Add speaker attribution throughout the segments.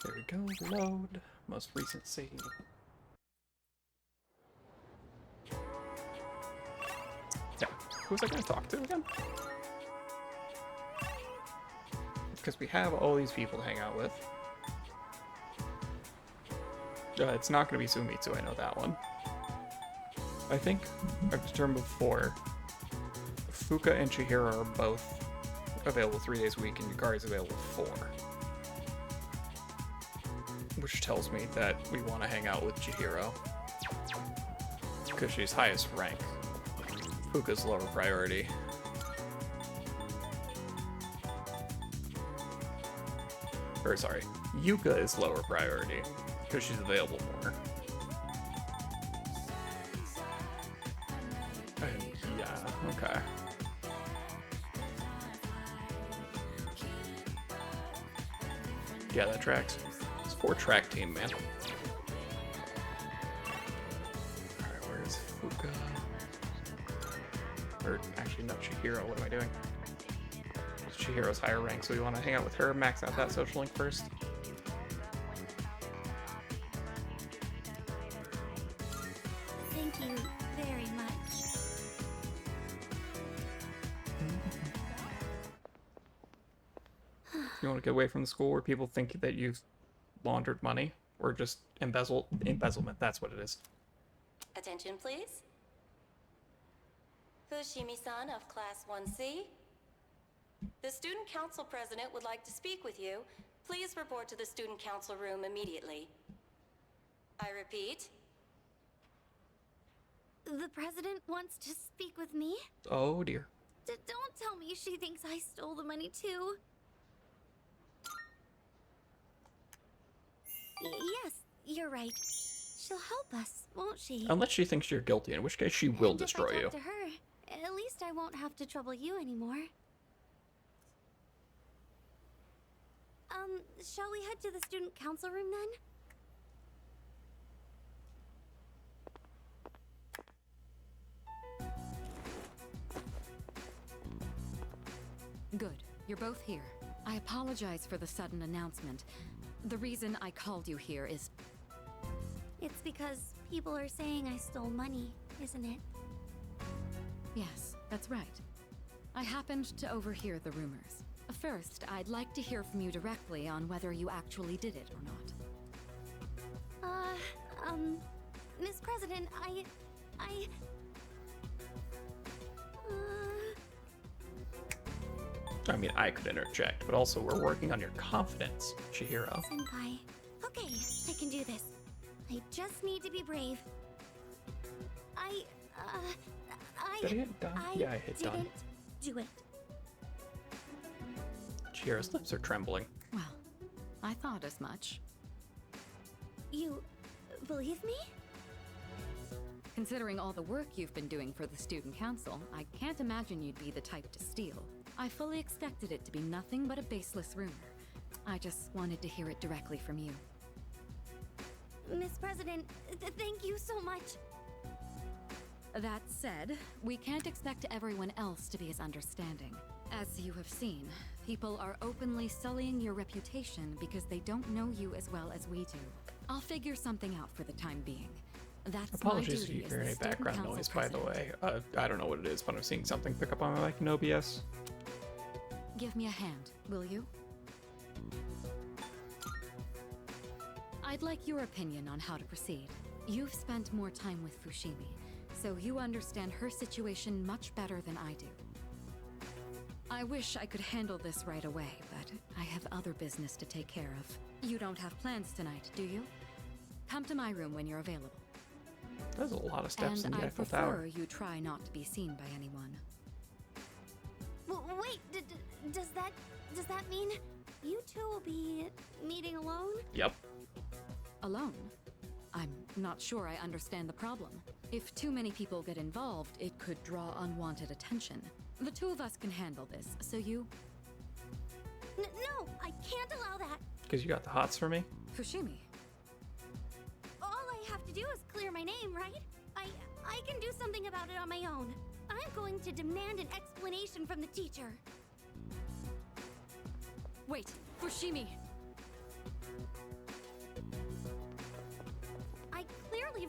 Speaker 1: There we go. Load. Most recent save. Yeah. Who was I going to talk to again? Because we have all these people to hang out with. It's not going to be Sumitsu, I know that one. I think I've determined before, Fuka and Chihiro are both available 3 days a week, and Yukari is available 4. Which tells me that we want to hang out with Chihiro. Because she's highest rank. Fuka's lower priority. Or sorry, Yuka is lower priority. Because she's available more. Yeah, okay. Yeah, that tracks. It's 4-track team, man. Alright, where's Fuka? Or, actually, no, Chihiro. What am I doing? Chihiro's higher rank, so we want to hang out with her, max out that social link first.
Speaker 2: Thank you very much.
Speaker 1: You want to get away from the school where people think that you've laundered money or just embezzlement. That's what it is.
Speaker 3: Attention, please. Fushimi-san of Class 1C. The Student Council President would like to speak with you. Please report to the Student Council room immediately. I repeat.
Speaker 2: The president wants to speak with me?
Speaker 1: Oh dear.
Speaker 2: Don't tell me she thinks I stole the money too. Yes, you're right. She'll help us, won't she?
Speaker 1: Unless she thinks you're guilty, in which case she will
Speaker 2: And
Speaker 1: destroy
Speaker 2: if I
Speaker 1: you.
Speaker 2: talk to her, at least I won't have to trouble you anymore. Shall we head to the student council room then?
Speaker 4: Good. You're both here. I apologize for the sudden announcement. The reason I called you here is...
Speaker 2: It's because people are saying I stole money, isn't it?
Speaker 4: Yes, that's right. I happened to overhear the rumors. First, I'd like to hear from you directly on whether you actually did it or not.
Speaker 2: Miss President,
Speaker 1: I mean, I could interject, but also we're working on your confidence, Chihiro.
Speaker 2: Senpai. Okay, I can do this. I just need to be brave.
Speaker 1: Did I hit done? Yeah, I hit done.
Speaker 2: didn't do it.
Speaker 1: Chihiro's lips are trembling.
Speaker 4: Well, I thought as much.
Speaker 2: You believe me?
Speaker 4: Considering all the work you've been doing for the student council, I can't imagine you'd be the type to steal. I fully expected it to be nothing but a baseless rumor. I just wanted to hear it directly from you.
Speaker 2: Miss President, thank you so much.
Speaker 4: That said, we can't expect everyone else to be as understanding. As you have seen, people are openly sullying your reputation because they don't know you as well as we do. I'll figure something out for the time being. That's
Speaker 1: Apologies if
Speaker 4: my
Speaker 1: you
Speaker 4: duty as
Speaker 1: hear
Speaker 4: the
Speaker 1: any
Speaker 4: student
Speaker 1: background
Speaker 4: council
Speaker 1: noise, by the
Speaker 4: president.
Speaker 1: way. I don't know what it is, but I'm seeing something pick up on my mic in OBS.
Speaker 4: Give me a hand, will you? I'd like your opinion on how to proceed. You've spent more time with Fushimi, so you understand her situation much better than I do. I wish I could handle this right away, but I have other business to take care of. You don't have plans tonight, do you? Come to my room when you're available.
Speaker 1: There's a lot of steps in
Speaker 4: And
Speaker 1: the
Speaker 4: I
Speaker 1: Eiffel
Speaker 4: prefer
Speaker 1: Tower.
Speaker 4: you try not to be seen by anyone.
Speaker 2: Wait, does that mean you two will be meeting alone?
Speaker 1: Yep.
Speaker 4: Alone? I'm not sure I understand the problem. If too many people get involved, it could draw unwanted attention. The two of us can handle this, so you...
Speaker 2: No, I can't allow that.
Speaker 1: Because you got the hots for me?
Speaker 4: Fushimi.
Speaker 2: All I have to do is clear my name, right? I can do something about it on my own. I'm going to demand an explanation from the teacher.
Speaker 4: Wait, Fushimi!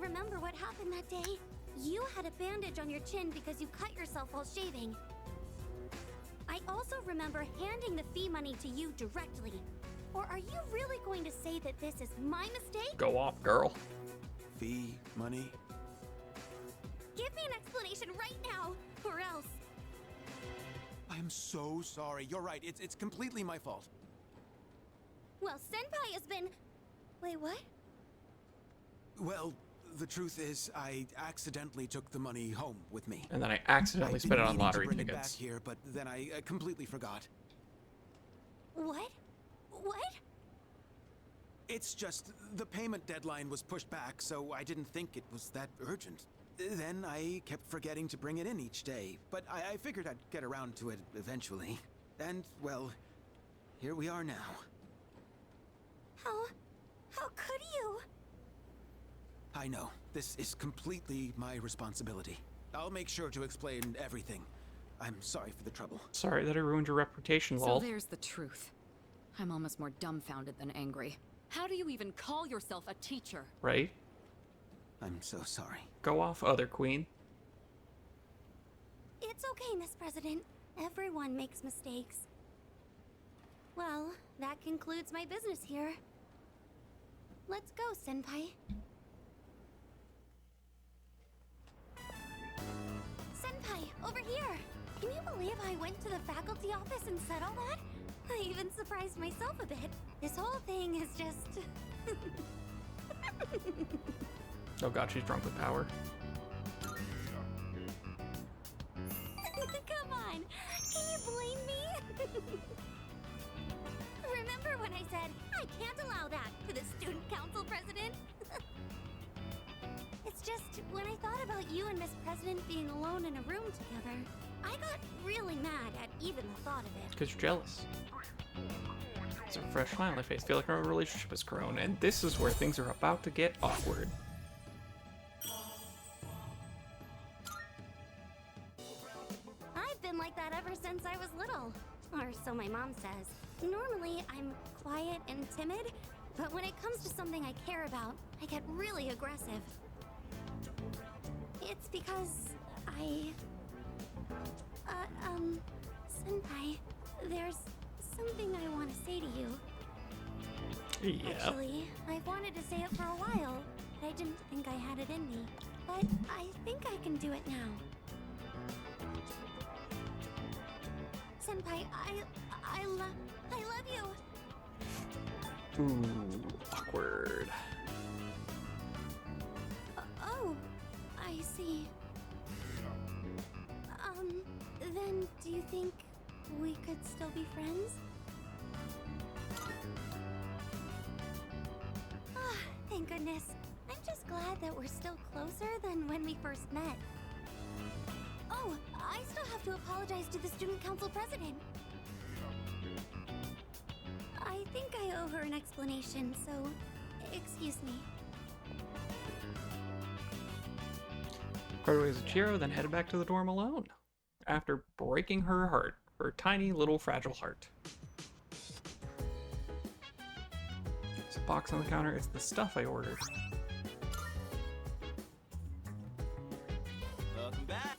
Speaker 2: remember what happened that day. You had a bandage on your chin because you cut yourself while shaving. I also remember handing the fee money to you directly. Or are you really going to say that this is my mistake?
Speaker 1: Go off, girl.
Speaker 5: Fee, money?
Speaker 2: Give me an explanation right now, or else.
Speaker 5: I am so sorry. You're right. It's completely my fault.
Speaker 2: Well, Senpai has been... Wait, what?
Speaker 5: Well, the truth is, I accidentally took the money home with me.
Speaker 1: And then I accidentally
Speaker 5: I've
Speaker 1: spent
Speaker 5: been
Speaker 1: it on
Speaker 5: meaning to
Speaker 1: lottery
Speaker 5: bring it
Speaker 1: tickets.
Speaker 5: back here, but then I completely forgot.
Speaker 2: What? What?
Speaker 5: It's just the payment deadline was pushed back, so I didn't think it was that urgent. Then I kept forgetting to bring it in each day, but I figured I'd get around to it eventually. And, well, here we are now.
Speaker 2: How could you?
Speaker 5: I know. This is completely my responsibility. I'll make sure to explain everything. I'm sorry for the trouble.
Speaker 1: Sorry that I ruined your reputation,
Speaker 4: So
Speaker 1: lol.
Speaker 4: there's the truth. I'm almost more dumbfounded than angry. How do you even call yourself a teacher?
Speaker 1: Right?
Speaker 5: I'm so sorry.
Speaker 1: Go off, other queen.
Speaker 2: It's okay, Miss President. Everyone makes mistakes. Well, that concludes my business here. Let's go, Senpai. Senpai, over here! Can you believe I went to the faculty office and said all that? I even surprised myself a bit. This whole thing is just...
Speaker 1: Oh god, she's drunk with power.
Speaker 2: Come on! Can you blame me? Remember when I said, I can't allow that to the student council president? It's just, when I thought about you and Miss President being alone in a room together, I got really mad at even the thought of it.
Speaker 1: Because you're jealous. It's a fresh smile on my face. Feel like our relationship has grown, and this is where things are about to get awkward.
Speaker 2: I've been like that ever since I was little. Or so my mom says. Normally, I'm quiet and timid, but when it comes to something I care about, I get really aggressive. It's because Senpai, there's something I want to say to you.
Speaker 1: Yeah.
Speaker 2: Actually, I've wanted to say it for a while, but I didn't think I had it in me. But I think I can do it now. Senpai, I love you.
Speaker 1: Ooh, awkward.
Speaker 2: Oh, I see. Then do you think we could still be friends? Ah, thank goodness. I'm just glad that we're still closer than when we first met. Oh, I still have to apologize to the student council president. I think I owe her an explanation, so excuse me.
Speaker 1: Parted ways with Chiro, then headed back to the dorm alone. After breaking her heart, her tiny little fragile heart. There's a box on the counter. It's the stuff I ordered.
Speaker 5: Welcome back.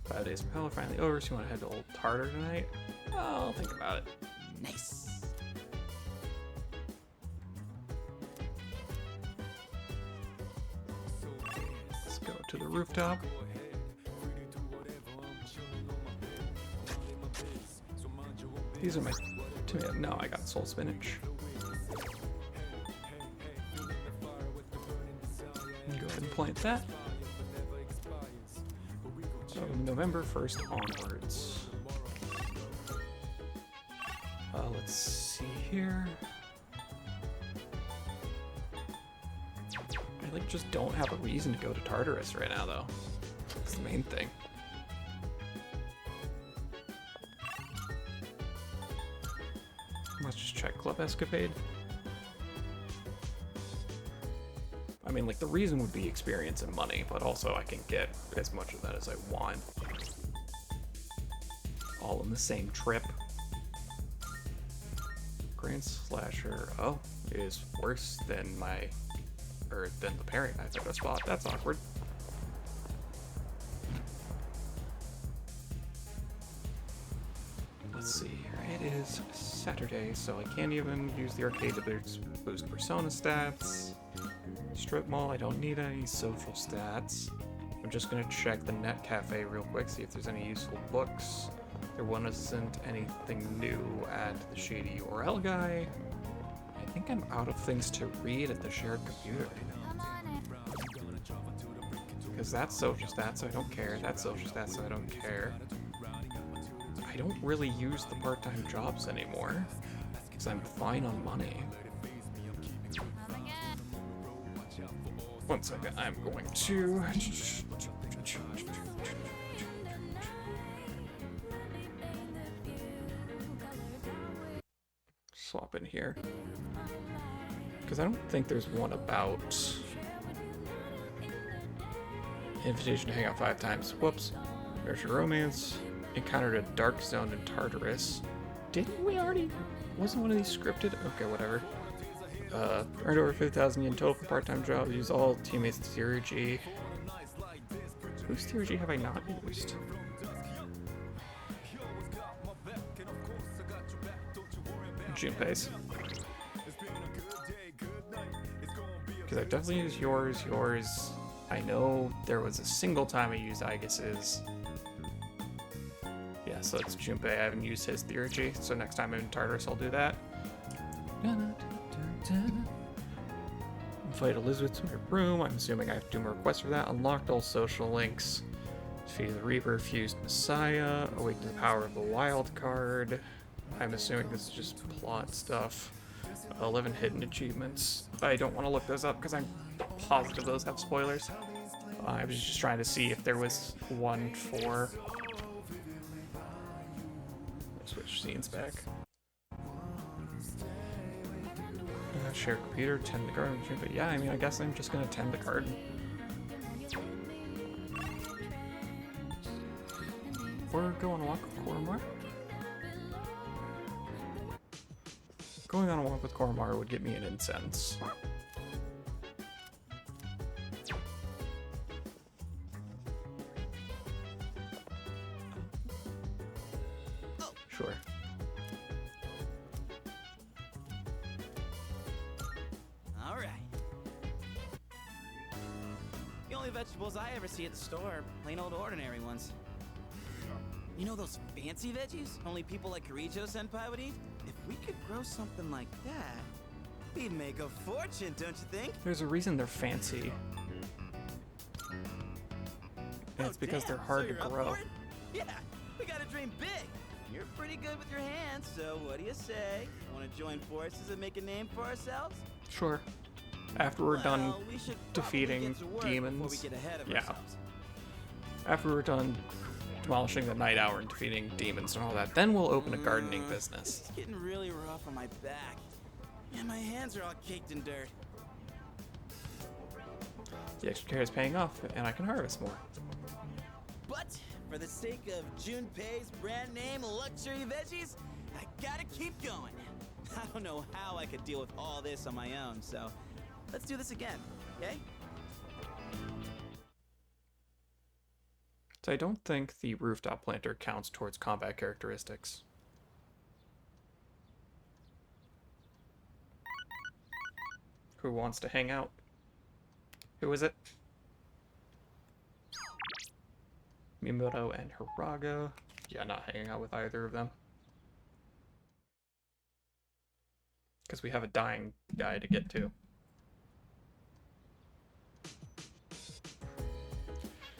Speaker 1: 5 days from hell are finally over, so you want to head to Old Tartar tonight? I'll think about it.
Speaker 5: Nice.
Speaker 1: Let's go to the rooftop. These are my tomato. No, I got soul spinach. Go ahead and plant that. So November 1st onwards. Let's see here. I like just don't have a reason to go to Tartarus right now, though. That's the main thing. Let's just check Club Escapade. I mean, like, the reason would be experience and money, but also I can get as much of that as I want. All in the same trip. Grand Slasher, oh, is worse than my or then the paring knife at a spot. That's awkward. Let's see here. It is Saturday, so I can't even use the arcade to boost Persona stats. Strip mall, I don't need any social stats. I'm just gonna check the net cafe real quick, see if there's any useful books. There wasn't anything new at the Shady URL guy. I think I'm out of things to read at the shared computer. Because that's social stats, so I don't care. That's social stats, so I don't care. I don't really use the part-time jobs anymore, because I'm fine on money. One second, I'm going to... swap in here. Because I don't think there's one about... invitation to hang out 5 times. Whoops. There's your romance. Encountered a dark zone in Tartarus. Didn't we already? Wasn't one of these scripted? Okay, whatever. Earned over 50,000 yen total for part-time job. Use all teammates' theurgy. Whose theurgy have I not used? Junpei's. Because I've definitely used yours. I know there was a single time I used Aegus's. Yeah, so it's Junpei. I haven't used his theurgy, so next time I'm in Tartarus, I'll do that. Invite Elizabeth to my room. I'm assuming I have to do more requests for that. Unlocked all social links. Defeated the Reaper, fused Messiah, awakened the power of the wild card. I'm assuming this is just plot stuff. 11 hidden achievements. I don't want to look those up because I'm positive those have spoilers. I was just trying to see if there was one for... Switch scenes back. Share computer, tend the garden. But yeah, I mean, I guess I'm just gonna tend the garden. Or go on a walk with Koromar. Going on a walk with Koromar would get me an incense. Sure.
Speaker 6: All right. The only vegetables I ever see at the store are plain old ordinary ones. You know those fancy veggies only people like Kirijo-senpai would eat? If we could grow something like that, we'd make a fortune, don't you think?
Speaker 1: There's a reason they're fancy. And it's because they're hard to grow.
Speaker 6: Yeah, we gotta dream big. You're pretty good with your hands, so what do you say? Want to join forces and make a name for ourselves?
Speaker 1: Sure. After we're done
Speaker 6: we should
Speaker 1: defeating
Speaker 6: get to work
Speaker 1: demons.
Speaker 6: before we get ahead of
Speaker 1: Yeah.
Speaker 6: ourselves.
Speaker 1: After we're done demolishing the Night Hour and defeating demons and all that, then we'll open a gardening business.
Speaker 6: It's getting really rough on my back. And my hands are all caked in dirt.
Speaker 1: The extra care is paying off, and I can harvest more.
Speaker 6: But for the sake of Junpei's brand name luxury veggies, I gotta keep going. I don't know how I could deal with all this on my own, so let's do this again, okay?
Speaker 1: So I don't think the rooftop planter counts towards combat characteristics. Who wants to hang out? Who is it? Miyamoto and Hiraga. Yeah, not hanging out with either of them. Because we have a dying guy to get to.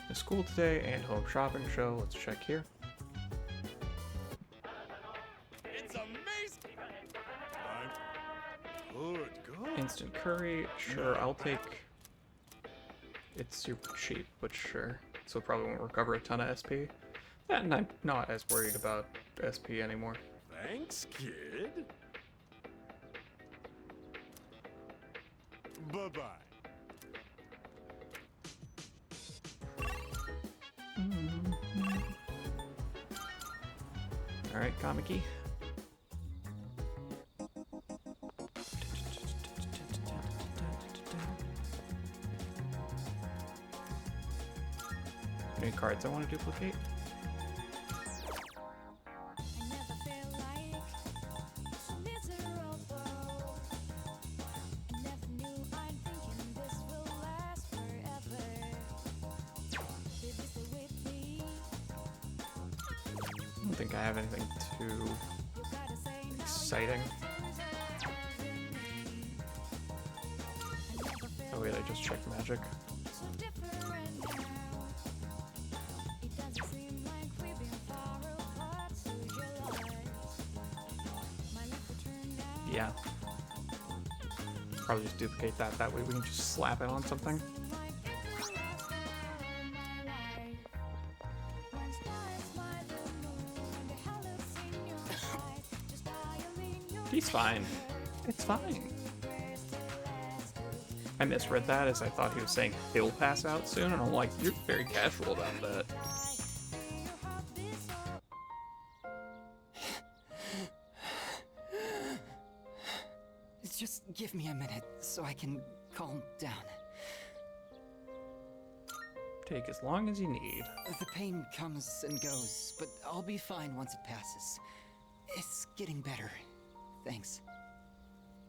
Speaker 1: The school today and home shopping show. Let's check here.
Speaker 7: It's amazing. Good.
Speaker 1: Instant curry. Sure, I'll take... It's super cheap, but sure. So probably won't recover a ton of SP. And I'm not as worried about SP anymore.
Speaker 7: Thanks, kid. Bye-bye.
Speaker 1: Alright, Kamiki. Any cards I want to duplicate? I don't think I have anything too exciting. Oh wait, I just checked magic. Yeah. Probably just duplicate that. That way we can just slap it on something. He's fine. It's fine. I misread that as I thought he was saying he'll pass out soon, and I'm like, you're very casual about that.
Speaker 8: Just give me a minute so I can calm down.
Speaker 1: Take as long as you need.
Speaker 8: The pain comes and goes, but I'll be fine once it passes. It's getting better. Thanks.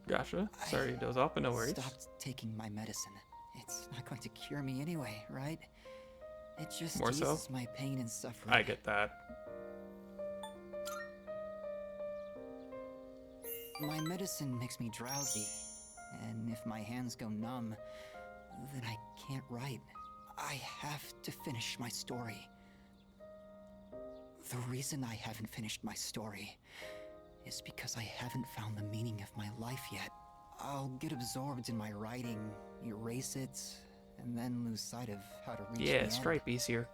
Speaker 1: Gotcha. Sorry to doze off, but no worries.
Speaker 8: Stopped taking my medicine. It's not going to cure me anyway, right? It just
Speaker 1: More so?
Speaker 8: eases my pain and suffering.
Speaker 1: I get that.
Speaker 8: My medicine makes me drowsy, and if my hands go numb, then I can't write. I have to finish my story. The reason I haven't finished my story is because I haven't found the meaning of my life yet. I'll get absorbed in my writing, erase it, and then lose sight of how to reach the
Speaker 1: Yeah,
Speaker 8: end.
Speaker 1: Stripe easier.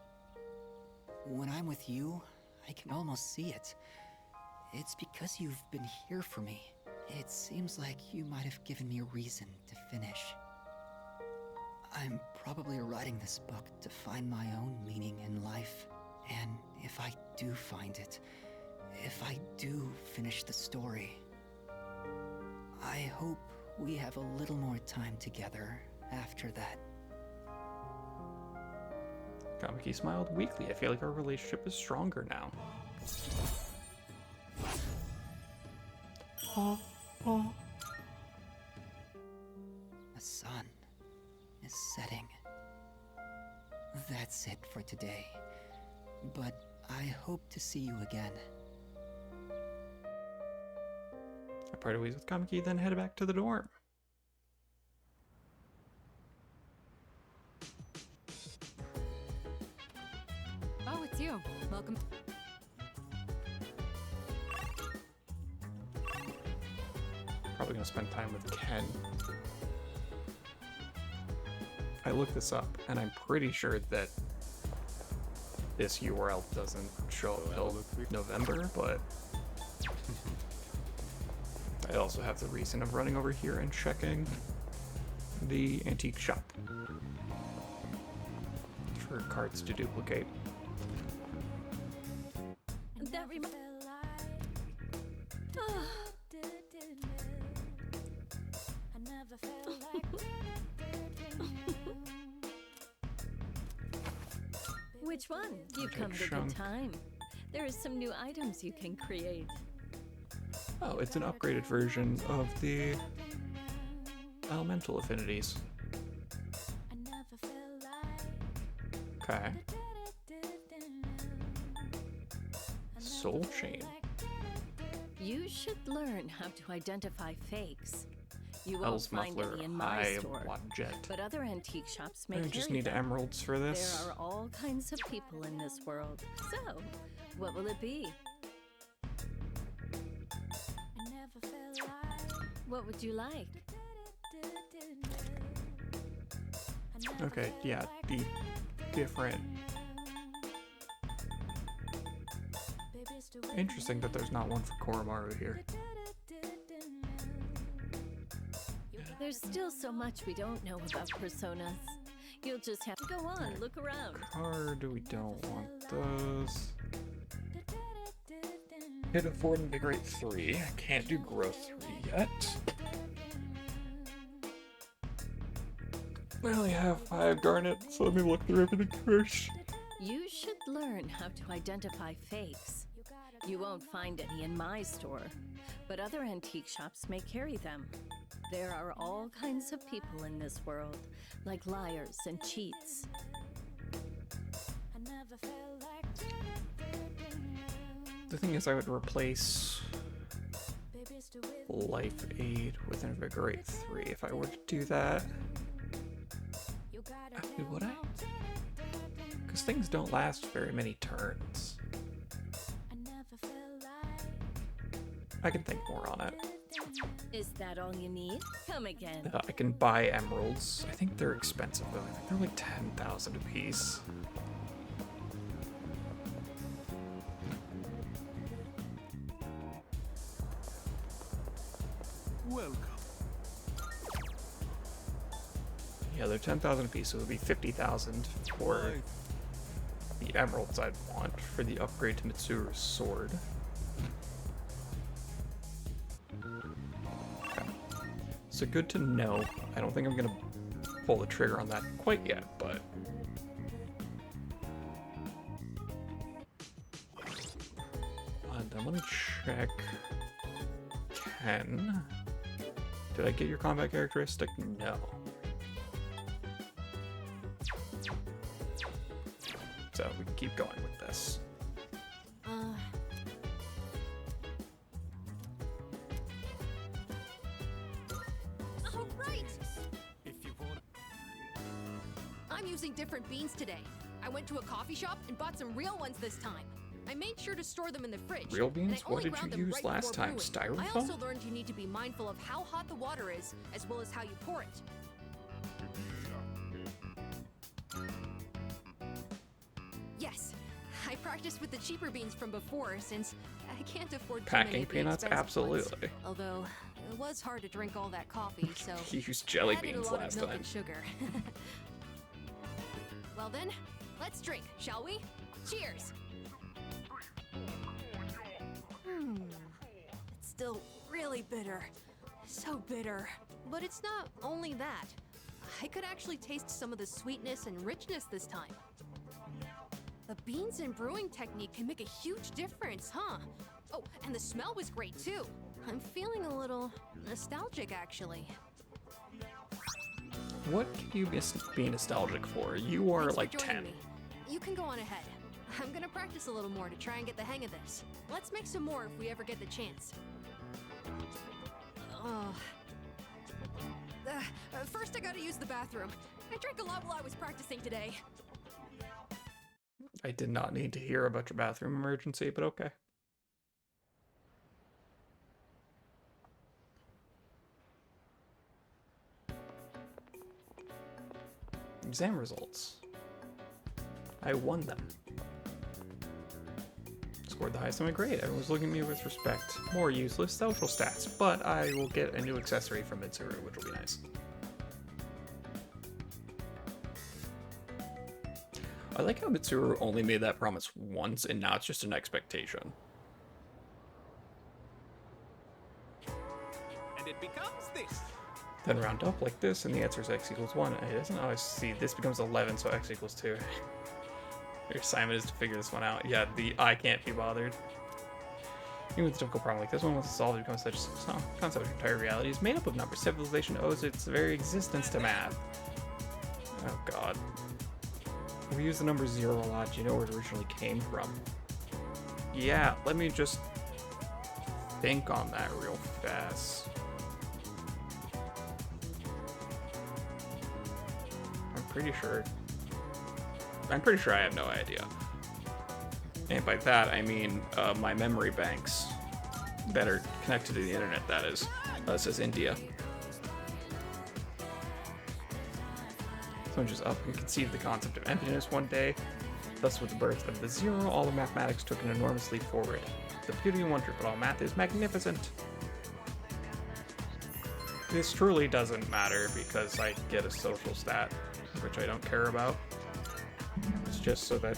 Speaker 8: When I'm with you, I can almost see it. It's because you've been here for me. It seems like you might have given me a reason to finish. I'm probably writing this book to find my own meaning in life. And if I do find it, if I do finish the story, I hope we have a little more time together after that.
Speaker 1: Kamiki smiled weakly. I feel like our relationship is stronger now.
Speaker 8: The sun is setting. That's it for today. But I hope to see you again.
Speaker 1: I parted ways with Kamiki, then headed back to the dorm.
Speaker 4: Oh, it's you. Welcome.
Speaker 1: Probably gonna spend time with Ken. I looked this up, and I'm pretty sure that this URL doesn't show up till November, but I also have the reason of running over here and checking the antique shop for cards to duplicate.
Speaker 2: That
Speaker 9: Which one? You've come at a good time. There are some new items you can create.
Speaker 1: Oh, it's an upgraded version of the elemental affinities. Okay. Soul Chain.
Speaker 9: You should learn how to identify fakes. You won't
Speaker 1: Elle's
Speaker 9: find
Speaker 1: Muffler,
Speaker 9: any in my
Speaker 1: I
Speaker 9: store,
Speaker 1: want Jet.
Speaker 9: but other antique shops may
Speaker 1: I
Speaker 9: carry
Speaker 1: just need
Speaker 9: them.
Speaker 1: emeralds for this.
Speaker 9: There are all kinds of people in this world. So, what will it be? What would you like?
Speaker 1: Okay, yeah, the different. Interesting that there's not one for Koromaru here.
Speaker 9: There's still so much we don't know about personas. You'll just have to go on, look around.
Speaker 1: Card, we don't want those. Hit a 4 and Invigorate 3. I can't do Growth 3 yet. I only have 5 Garnet, so let me look through everything first.
Speaker 9: You should learn how to identify fakes. You won't find any in my store, but other antique shops may carry them. There are all kinds of people in this world, like liars and cheats.
Speaker 1: The thing is, I would replace Life Aid with Invigorate 3 if I were to do that. Actually, would I? Because things don't last very many turns. I can think more on it.
Speaker 9: Is that all you need? Come again.
Speaker 1: I can buy emeralds. I think they're expensive though. I think they're like 10,000 a piece.
Speaker 5: Welcome.
Speaker 1: Yeah, they're 10,000 a piece, so it would be 50,000 for the emeralds I'd want for the upgrade to Mitsuru's sword. Okay. So good to know. I don't think I'm gonna pull the trigger on that quite yet, but and then let me check. Ken, did I get your combat characteristic? No. So we can keep going with this.
Speaker 10: All right. I'm using different beans today. I went to a coffee shop and bought some real ones this time. I made sure to store them in the fridge.
Speaker 1: Real beans?
Speaker 10: And I
Speaker 1: What
Speaker 10: only
Speaker 1: did
Speaker 10: ground
Speaker 1: you
Speaker 10: them
Speaker 1: use
Speaker 10: right
Speaker 1: last
Speaker 10: before
Speaker 1: time?
Speaker 10: brewing. I
Speaker 1: Styrofoam?
Speaker 10: also learned you need to be mindful of how hot the water is, as well as how you pour it. Yes, I practiced with the cheaper beans from before, since I can't afford too many
Speaker 1: Packing
Speaker 10: of the
Speaker 1: peanuts?
Speaker 10: expensive
Speaker 1: Absolutely.
Speaker 10: ones. Although it was hard to drink all that coffee, so
Speaker 1: You used jelly
Speaker 10: I added
Speaker 1: beans
Speaker 10: a lot
Speaker 1: last
Speaker 10: of milk
Speaker 1: time.
Speaker 10: and sugar. Well then, let's drink, shall we? Cheers! It's still really bitter. So bitter. But it's not only that. I could actually taste some of the sweetness and richness this time. The beans and brewing technique can make a huge difference, huh? Oh, and the smell was great too. I'm feeling a little nostalgic, actually.
Speaker 1: What can you be nostalgic for? You are
Speaker 10: Thanks
Speaker 1: like
Speaker 10: for joining
Speaker 1: 10.
Speaker 10: me. You can go on ahead. I'm gonna practice a little more to try and get the hang of this. Let's make some more if we ever get the chance. First I gotta use the bathroom. I drank a lot while I was practicing today.
Speaker 1: I did not need to hear about your bathroom emergency, but okay. Exam results. I won them. Scored the highest in my grade. Everyone was looking at me with respect. More useless social stats, but I will get a new accessory from Mitsuru, which will be nice. I like how Mitsuru only made that promise once, and now it's just an expectation.
Speaker 5: And it becomes this.
Speaker 1: Then round up like this, and the answer is x equals 1. It doesn't always see. This becomes 11, so x equals 2. Your assignment is to figure this one out. Yeah, the I can't be bothered. Even with a difficult problem like this one, once it's solved, it becomes such a concept of entire reality is made up of numbers. Civilization owes its very existence to math. Oh god. We use the number 0 a lot. Do you know where it originally came from? Yeah, let me just think on that real fast. I'm pretty sure I have no idea. And by that, I mean my memory banks that are connected to the internet, that is. This says India. Someone just up and conceived the concept of emptiness one day. Thus, with the birth of the 0, all of mathematics took an enormous leap forward. The beauty and wonder of it all, math is magnificent. This truly doesn't matter because I get a social stat, which I don't care about. It's just so that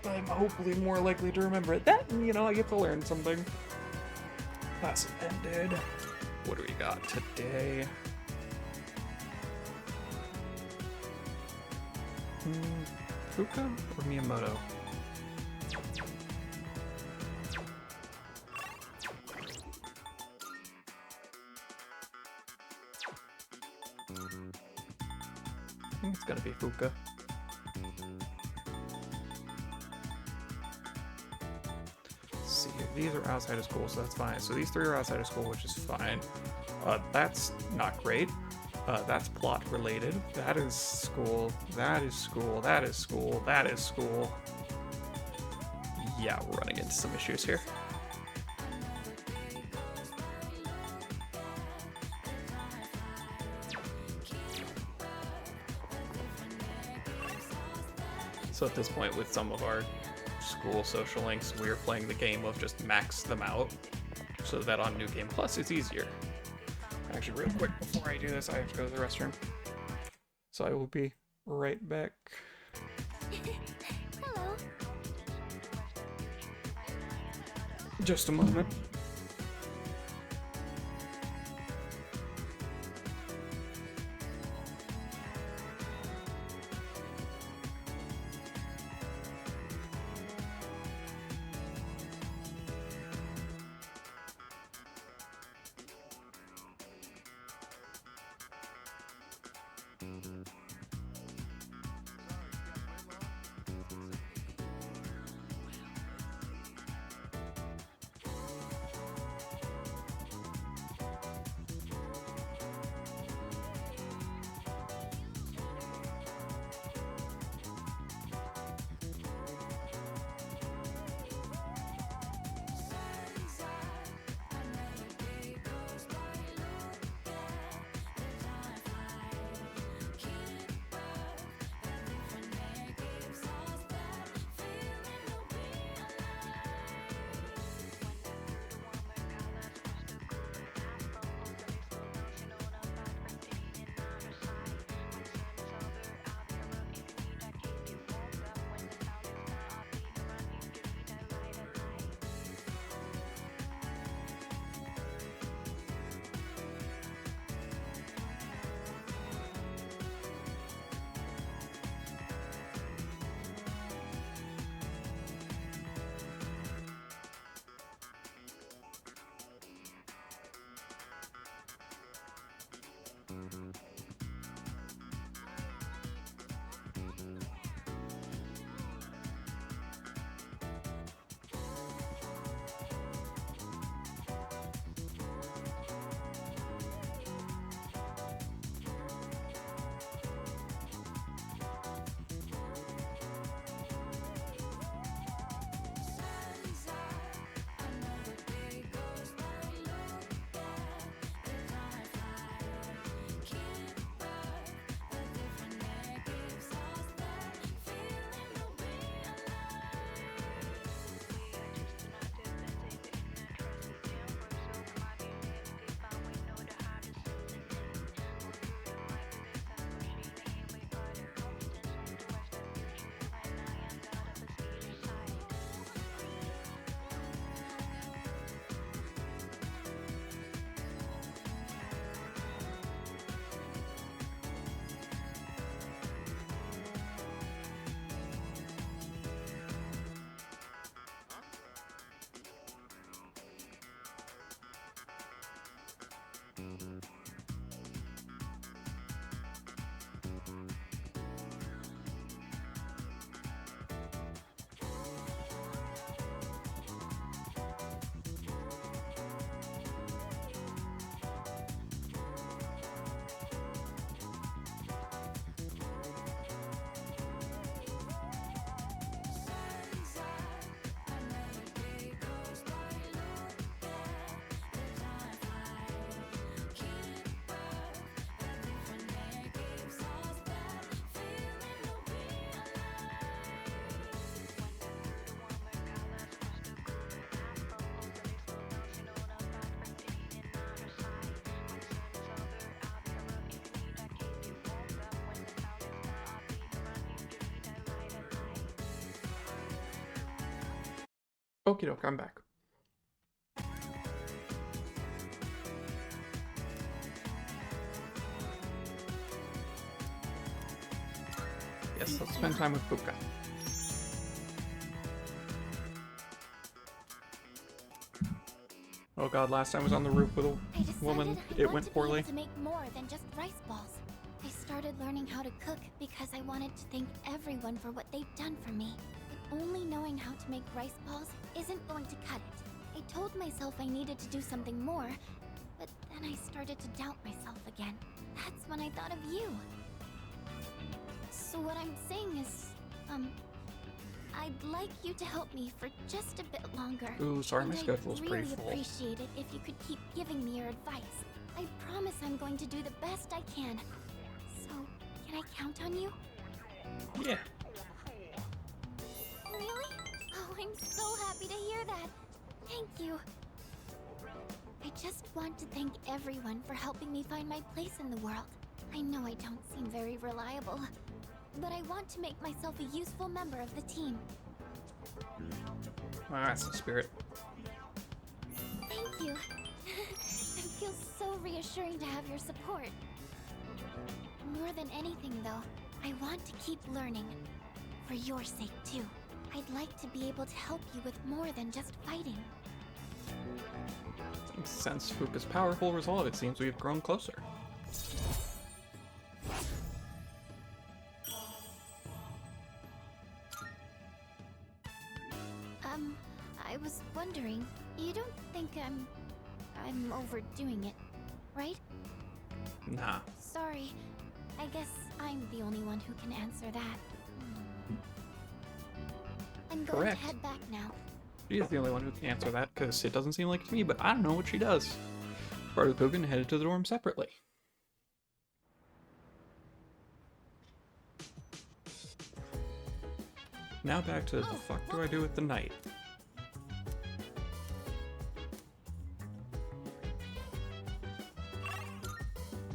Speaker 1: I'm hopefully more likely to remember it. That, you know, I get to learn something. Class ended. What do we got today? Fuka or Miyamoto? I think it's gonna be Fuka. Let's see here. These are outside of school, so that's fine. So these 3 are outside of school, which is fine. That's not great. That's plot related. That is school. That is school. That is school. That is school. Yeah, we're running into some issues here. So at this point, with some of our school social links, we're playing the game of just max them out, so that on New Game Plus it's easier. Actually, real quick, before I do this, I have to go to the restroom. So I will be right back.
Speaker 2: Hello.
Speaker 1: Just a moment. Okie doke, I'm back. Yes, let's spend time with Fuka. Oh god, last time I was on the roof with a woman. It went poorly.
Speaker 2: To make more than just rice balls. I started learning how to cook because I wanted to thank everyone for what they've done for me. But only knowing how to make rice balls isn't going to cut it. I told myself I needed to do something more, but then I started to doubt myself again. That's when I thought of you. So what I'm saying is, I'd like you to help me for just a bit longer.
Speaker 1: Ooh, sorry, my
Speaker 2: And
Speaker 1: schedule's
Speaker 2: I'd
Speaker 1: pretty
Speaker 2: really
Speaker 1: full.
Speaker 2: appreciate it if you could keep giving me your advice. I promise I'm going to do the best I can. So, can I count on you?
Speaker 1: Yeah.
Speaker 2: Really? Oh, I'm so happy to hear that. Thank you. I just want to thank everyone for helping me find my place in the world. I know I don't seem very reliable, but I want to make myself a useful member of the team.
Speaker 1: Well, that's the spirit.
Speaker 2: Thank you. It feels so reassuring to have your support. More than anything, though, I want to keep learning. For your sake, too. I'd like to be able to help you with more than just fighting.
Speaker 1: Since Fuka's powerful resolve, it seems we've grown closer.
Speaker 2: I was wondering, you don't think I'm overdoing it, right?
Speaker 1: Nah.
Speaker 2: Sorry. I guess I'm the only one who can answer that. I'm going
Speaker 1: Correct.
Speaker 2: to head back now.
Speaker 1: She is the only one who can answer that, because it doesn't seem like it to me, but I don't know what she does. Part of the Pugan headed to the dorm separately. Now back to the fuck do I do with the night?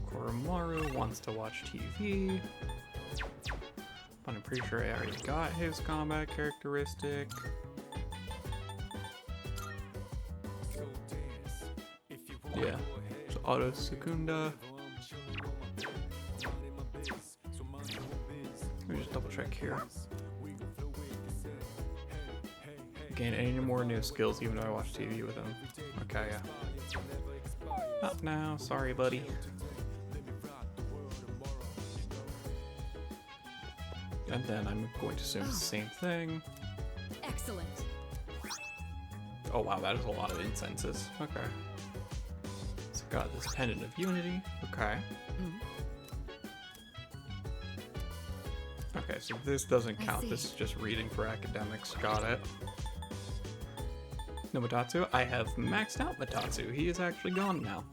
Speaker 1: Koromaru wants to watch TV. But I'm pretty sure I already got his combat characteristic. Yeah, so Auto Secunda. Let me just double check here. Gain any more new skills even though I watch TV with him. Okay, yeah. Not now, sorry buddy. And then I'm going to assume it's the same thing.
Speaker 4: Excellent.
Speaker 1: Oh wow, that is a lot of incenses. Okay. So got this Pendant of Unity. Okay. Okay, so this doesn't count. This is just reading for academics. Got it. No Matatsu? I have maxed out Matatsu. He is actually gone now.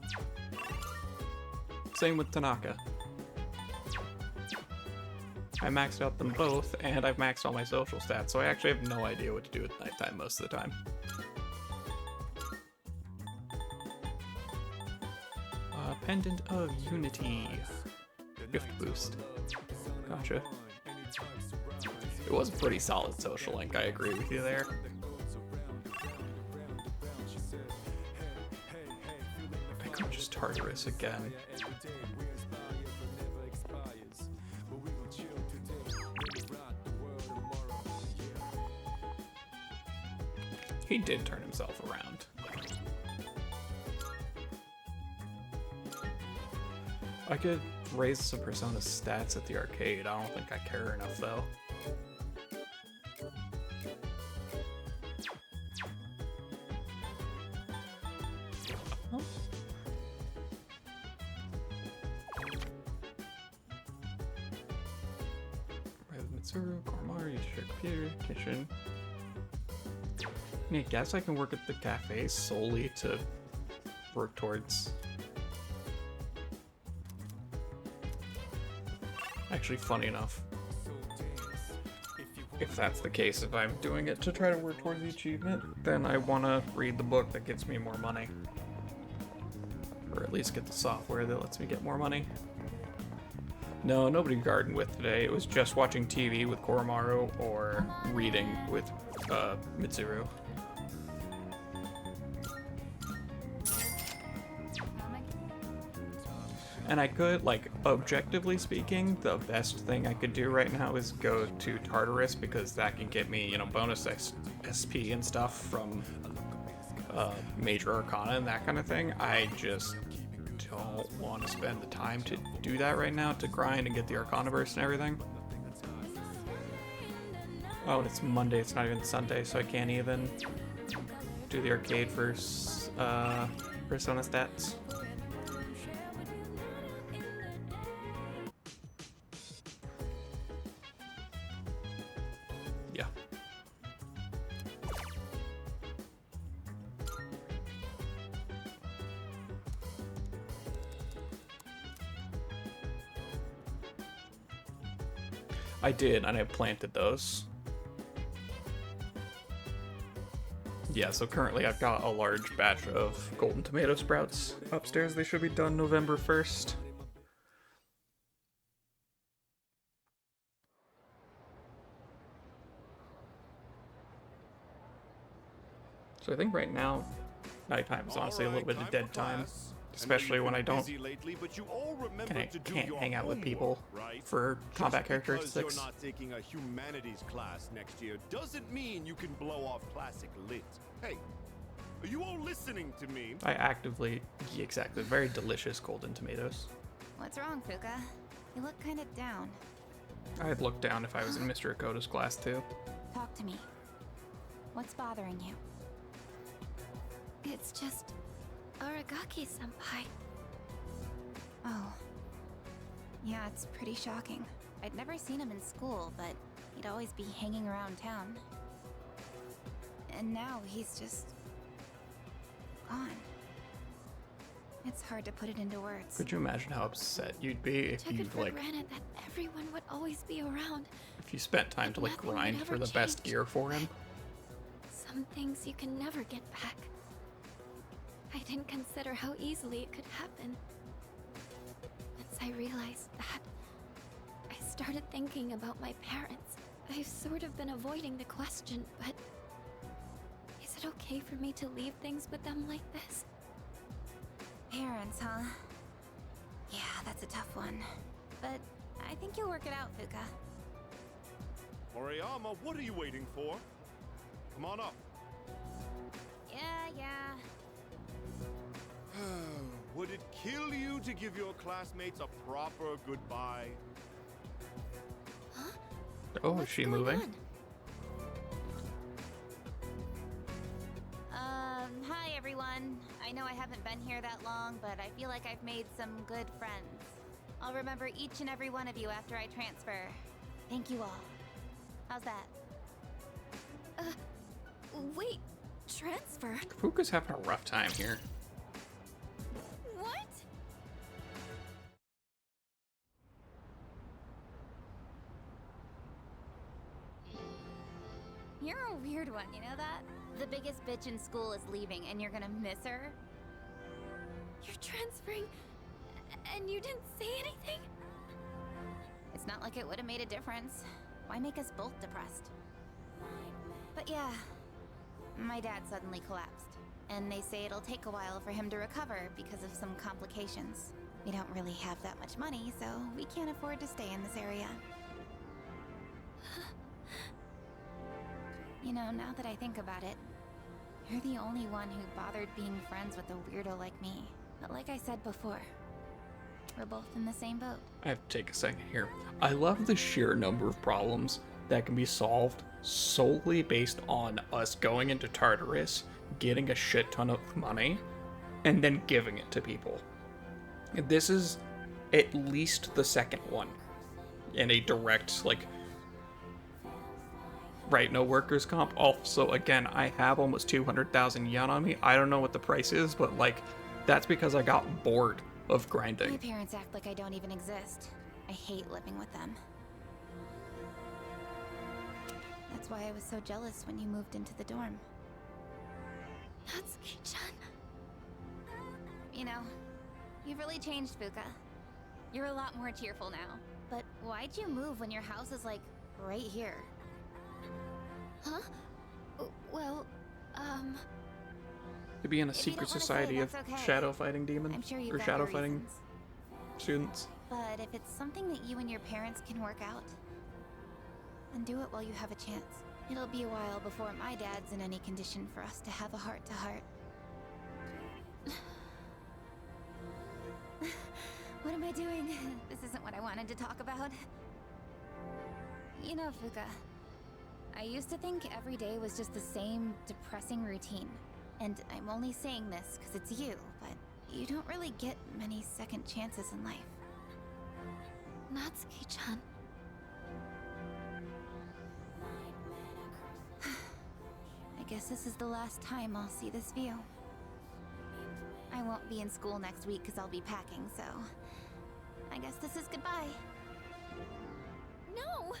Speaker 1: Same with Tanaka. I maxed out them both, and I've maxed all my social stats, so I actually have no idea what to do at nighttime most of the time. Pendant of Unity. Gift boost. Gotcha. It was a pretty solid social link, I agree with you there. I could just Tartarus again. He did turn himself around. I could raise some Persona stats at the arcade. I don't think I care enough though. Oh. Mitsuru, Koromaru, computer, kitchen. I guess I can work at the cafe solely to work towards. Actually, funny enough, if that's the case, if I'm doing it to try to work towards the achievement, then I want to read the book that gets me more money. Or at least get the software that lets me get more money. No, nobody gardened with today. It was just watching TV with Koromaru or reading with Mitsuru. And I could, like, objectively speaking, the best thing I could do right now is go to Tartarus, because that can get me, you know, bonus SP and stuff from Major Arcana and that kind of thing. I just don't want to spend the time to do that right now, to grind and get the Arcana burst and everything. Oh, it's Monday, it's not even Sunday, so I can't even do the arcade for Persona stats. Yeah. I did, and I planted those. Yeah, so currently I've got a large batch of golden tomato sprouts upstairs. They should be done November 1st. So I think right now, nighttime is honestly a little bit of dead time. Especially when I can't hang out with people for combat characteristics.
Speaker 7: You're not taking a humanities class next year doesn't mean you can blow off classic lit. Hey, are you all listening to me?
Speaker 1: I actively, yeah, exactly, very delicious golden tomatoes.
Speaker 11: What's wrong, Fuka? You look kind of down.
Speaker 1: I'd look down if I was in Mr. Akota's class too.
Speaker 11: Talk to me. What's bothering you?
Speaker 2: It's just Aragaki-senpai.
Speaker 11: Oh. Yeah, it's pretty shocking. I'd never seen him in school, but he'd always be hanging around town. And now he's just gone. It's hard to put it into words.
Speaker 1: Could you imagine how upset you'd be if you like
Speaker 2: granted that everyone would always be around.
Speaker 1: if you spent time to like grind for the best gear for him?
Speaker 2: Some things you can never get back. I didn't consider how easily it could happen. Once I realized that, I started thinking about my parents. I've sort of been avoiding the question, but is it okay for me to leave things with them like this?
Speaker 11: Parents, huh? Yeah, that's a tough one. But I think you'll work it out, Fuka.
Speaker 7: Moriyama, what are you waiting for? Come on up.
Speaker 11: Yeah.
Speaker 7: Would it kill you to give your classmates a proper goodbye?
Speaker 2: Huh?
Speaker 1: Oh, is she moving?
Speaker 11: Hi everyone. I know I haven't been here that long, but I feel like I've made some good friends. I'll remember each and every one of you after I transfer. Thank you all. How's that?
Speaker 2: Wait, transfer?
Speaker 1: Fuka's having a rough time here.
Speaker 2: What?
Speaker 11: You're a weird one, you know that? The biggest bitch in school is leaving and you're gonna miss her?
Speaker 2: You're transferring, and you didn't say anything?
Speaker 11: It's not like it would have made a difference. Why make us both depressed? But yeah, my dad suddenly collapsed. And they say it'll take a while for him to recover because of some complications. We don't really have that much money, so we can't afford to stay in this area. You know, now that I think about it, you're the only one who bothered being friends with a weirdo like me. But like I said before, we're both in the same boat.
Speaker 1: I have to take a second here. I love the sheer number of problems that can be solved solely based on us going into Tartarus, getting a shit ton of money, and then giving it to people. This is at least the second one in a direct, like, right, no workers' comp. Also, again, I have almost 200,000 yen on me. I don't know what the price is, but, like, that's because I got bored of grinding.
Speaker 11: My parents act like I don't even exist. I hate living with them. That's why I was so jealous when you moved into the dorm.
Speaker 2: Natsuki-chan.
Speaker 11: You know, you've really changed, Fuka. You're a lot more cheerful now. But why'd you move when your house is, like, right here?
Speaker 2: Huh? Well,
Speaker 1: To be in a secret society of shadow fighting demons,
Speaker 11: I'm sure you've
Speaker 1: or
Speaker 11: got
Speaker 1: shadow
Speaker 11: your
Speaker 1: fighting
Speaker 11: reasons.
Speaker 1: students.
Speaker 11: But if it's something that you and your parents can work out, then do it while you have a chance. It'll be a while before my dad's in any condition for us to have a heart-to-heart. What am I doing? This isn't what I wanted to talk about. You know, Fuka, I used to think every day was just the same depressing routine. And I'm only saying this because it's you, but you don't really get many second chances in life.
Speaker 10: Natsuki-chan.
Speaker 11: I guess this is the last time I'll see this view. I won't be in school next week because I'll be packing, so I guess this is goodbye.
Speaker 10: No!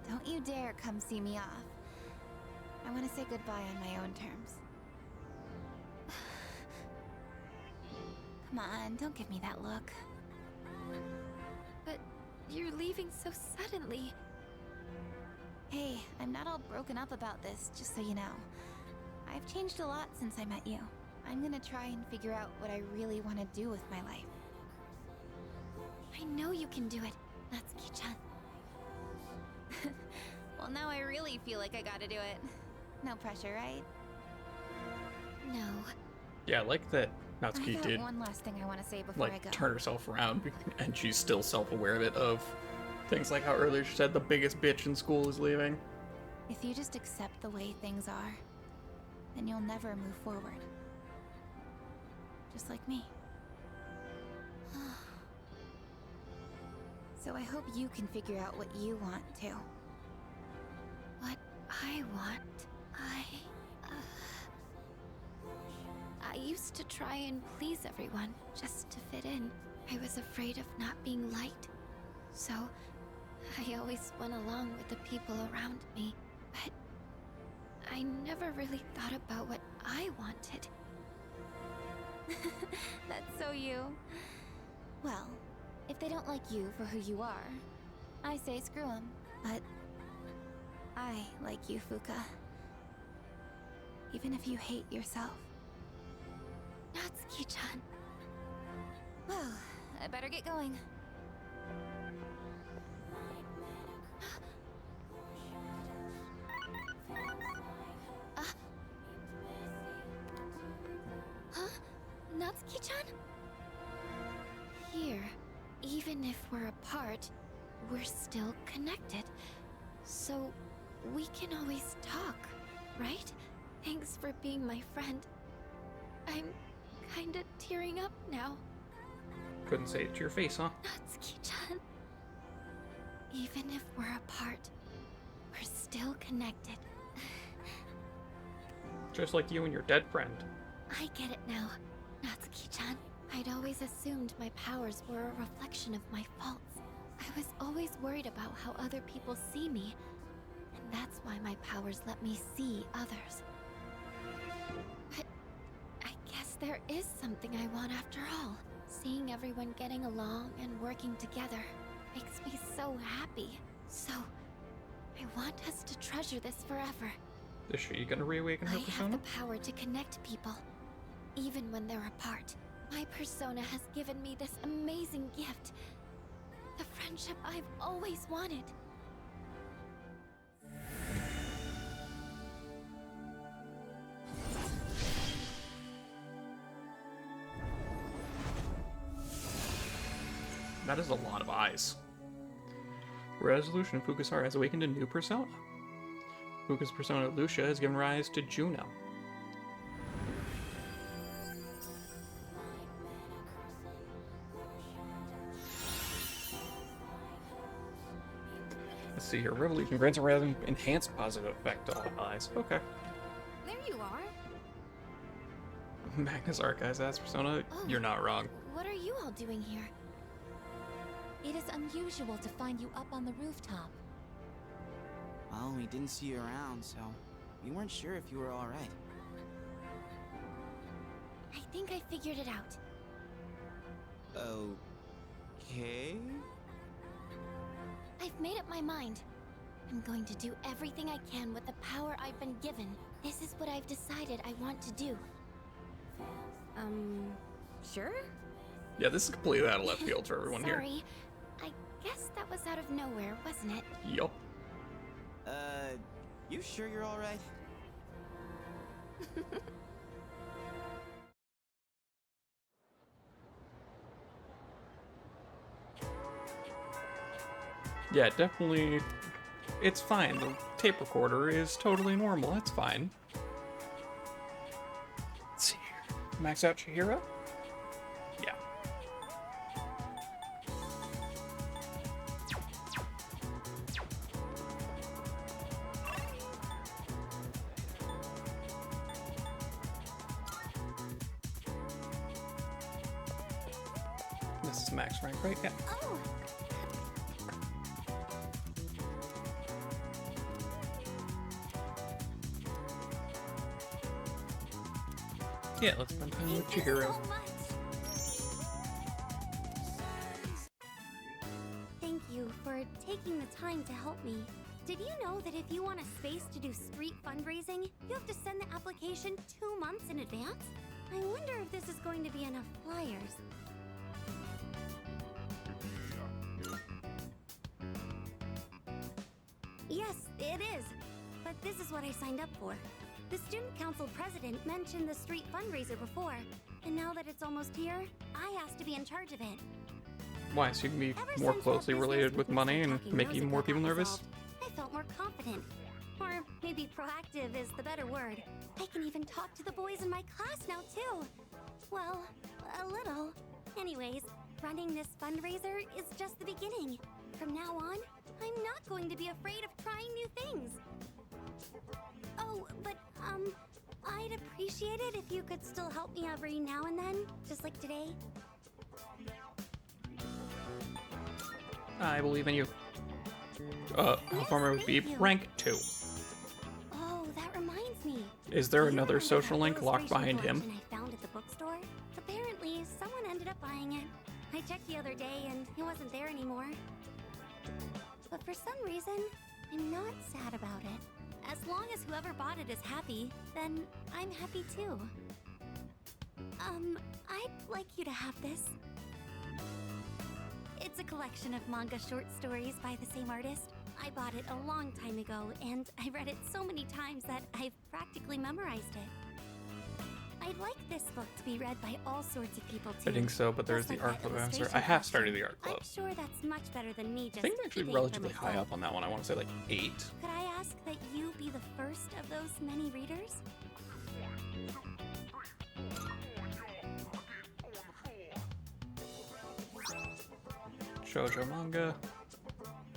Speaker 11: Don't you dare come see me off. I want to say goodbye on my own terms. Come on, don't give me that look.
Speaker 10: But you're leaving so suddenly.
Speaker 11: Hey, I'm not all broken up about this, just so you know. I've changed a lot since I met you. I'm gonna try and figure out what I really want to do with my life.
Speaker 10: I know you can do it, Natsuki-chan.
Speaker 11: Well, now I really feel like I gotta do it. No pressure, right?
Speaker 10: No.
Speaker 1: Yeah, I like that
Speaker 11: I
Speaker 1: Natsuki
Speaker 11: got
Speaker 1: did
Speaker 11: one last thing I want to say before I
Speaker 1: like
Speaker 11: go.
Speaker 1: turn herself around, and she's still self-aware of it, of things like how earlier she said the biggest bitch in school is leaving.
Speaker 11: If you just accept the way things are, then you'll never move forward. Just like me. So I hope you can figure out what you want too.
Speaker 10: What I want, I used to try and please everyone, just to fit in. I was afraid of not being liked. So, I always went along with the people around me. But I never really thought about what I wanted.
Speaker 11: That's so you. Well, if they don't like you for who you are, I say screw them. But I like you, Fuka. Even if you hate yourself.
Speaker 10: Natsuki-chan.
Speaker 11: Well, I better get going.
Speaker 10: Huh? Natsuki-chan? Here, even if we're apart, we're still connected. So, we can always talk, right? Thanks for being my friend. I'm kinda tearing up now.
Speaker 1: Couldn't say it to your face, huh?
Speaker 10: Natsuki-chan. Even if we're apart, we're still connected.
Speaker 1: Just like you and your dead friend.
Speaker 10: I get it now, Natsuki-chan. I'd always assumed my powers were a reflection of my faults. I was always worried about how other people see me, and that's why my powers let me see others. But I guess there is something I want after all. Seeing everyone getting along and working together makes me so happy. So, I want us to treasure this forever.
Speaker 1: Is she gonna reawaken her
Speaker 10: I have
Speaker 1: persona?
Speaker 10: the power to connect people, even when they're apart. My persona has given me this amazing gift. The friendship I've always wanted.
Speaker 1: That is a lot of eyes. Resolution, Fukusara has awakened a new persona. Fuka's persona Lucia has given rise to Juno. Let's see here. Revolution grants a rather enhanced positive effect to all eyes. Okay.
Speaker 10: There you are.
Speaker 1: Magnus Archives as persona,
Speaker 10: Oh.
Speaker 1: you're not wrong.
Speaker 10: What are you all doing here?
Speaker 4: It is unusual to find you up on the rooftop.
Speaker 6: Well, we didn't see you around, so we weren't sure if you were all right.
Speaker 10: I think I figured it out.
Speaker 6: Okay.
Speaker 10: I've made up my mind. I'm going to do everything I can with the power I've been given. This is what I've decided I want to do.
Speaker 11: Sure?
Speaker 1: Yeah, this is completely out of left field for everyone here.
Speaker 11: Sorry. I guess that was out of nowhere, wasn't it?
Speaker 1: Yup.
Speaker 6: You sure you're alright?
Speaker 1: Yeah, definitely. It's fine. The tape recorder is totally normal. It's fine. Let's see here. Max out Chihiro? Yeah. This is max rank, right? Yeah.
Speaker 2: Oh,
Speaker 1: Yeah, let's spend time with
Speaker 2: thank you
Speaker 1: Chihiro.
Speaker 2: so much. Thank you for taking the time to help me. Did you know that if you want a space to do street fundraising, you have to send the application 2 months in advance? I wonder if this is going to be enough flyers. Yes, it is. But this is what I signed up for. The student council president mentioned the street fundraiser before, and now that it's almost here, I asked to be in charge of it.
Speaker 1: Why? So you can be
Speaker 2: Ever
Speaker 1: more
Speaker 2: since
Speaker 1: closely
Speaker 2: that
Speaker 1: related
Speaker 2: business
Speaker 1: with
Speaker 2: with
Speaker 1: money
Speaker 2: some
Speaker 1: and
Speaker 2: talking
Speaker 1: make
Speaker 2: nose
Speaker 1: even
Speaker 2: at
Speaker 1: more
Speaker 2: that
Speaker 1: people
Speaker 2: got
Speaker 1: nervous?
Speaker 2: resolved, I felt more confident. Or maybe proactive is the better word. I can even talk to the boys in my class now, too. Well, a little. Anyways, running this fundraiser is just the beginning. From now on, I'm not going to be afraid of trying new things. Oh, but, I'd appreciate it if you could still help me every now and then, just like today.
Speaker 1: I believe in you.
Speaker 2: Yes,
Speaker 1: Performer would be
Speaker 2: thank you.
Speaker 1: rank 2.
Speaker 2: Oh, that reminds me.
Speaker 1: Is there
Speaker 2: Do you
Speaker 1: another
Speaker 2: remember
Speaker 1: social
Speaker 2: that
Speaker 1: link locked
Speaker 2: illustration
Speaker 1: behind him?
Speaker 2: collection I found at the bookstore? Apparently, someone ended up buying it. I checked the other day and it wasn't there anymore. But for some reason, I'm not sad about it. As long as whoever bought it is happy, then I'm happy too. I'd like you to have this. It's a collection of manga short stories by the same artist. I bought it a long time ago, and I read it so many times that I've practically memorized it. I'd like this book to be read by all sorts of people too.
Speaker 1: I think so, but there's
Speaker 2: Just
Speaker 1: the
Speaker 2: like
Speaker 1: art
Speaker 2: that
Speaker 1: club answer.
Speaker 2: illustration
Speaker 1: I have
Speaker 2: collection.
Speaker 1: started the art club.
Speaker 2: I'm sure that's much better than me
Speaker 1: I
Speaker 2: just
Speaker 1: think I'm actually
Speaker 2: keeping it for
Speaker 1: relatively high
Speaker 2: myself.
Speaker 1: up on that one. I want to say like 8.
Speaker 2: Could I ask that you be the first of those many readers?
Speaker 1: Shoujo manga.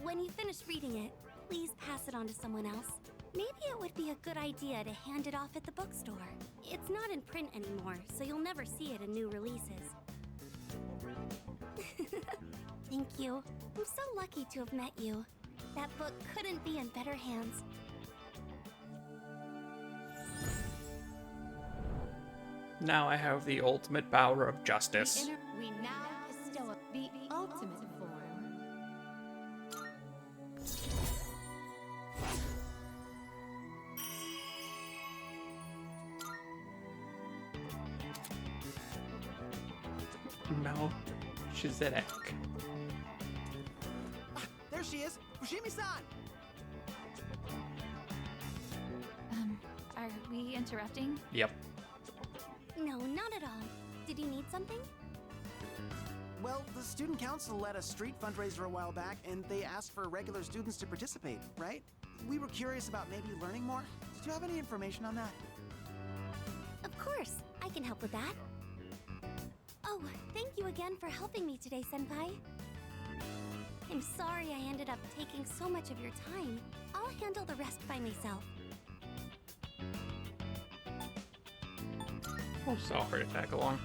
Speaker 2: When you finish reading it, please pass it on to someone else. Maybe it would be a good idea to hand it off at the bookstore. It's not in print anymore, so you'll never see it in new releases. Thank you. I'm so lucky to have met you. That book couldn't be in better hands.
Speaker 1: Now I have the ultimate power of justice.
Speaker 4: We now bestow the ultimate form.
Speaker 1: Now, Shizedek.
Speaker 5: There she is! Fushimi-san!
Speaker 11: Are we interrupting?
Speaker 1: Yep.
Speaker 2: No, not at all. Did you need something?
Speaker 5: Well, the student council led a street fundraiser a while back, and they asked for regular students to participate, right? We were curious about maybe learning more. Did you have any information on that?
Speaker 2: Of course, I can help with that. Oh, thank you again for helping me today, Senpai. I'm sorry I ended up taking so much of your time. I'll handle the rest by myself.
Speaker 1: Oh, so hard to tag along.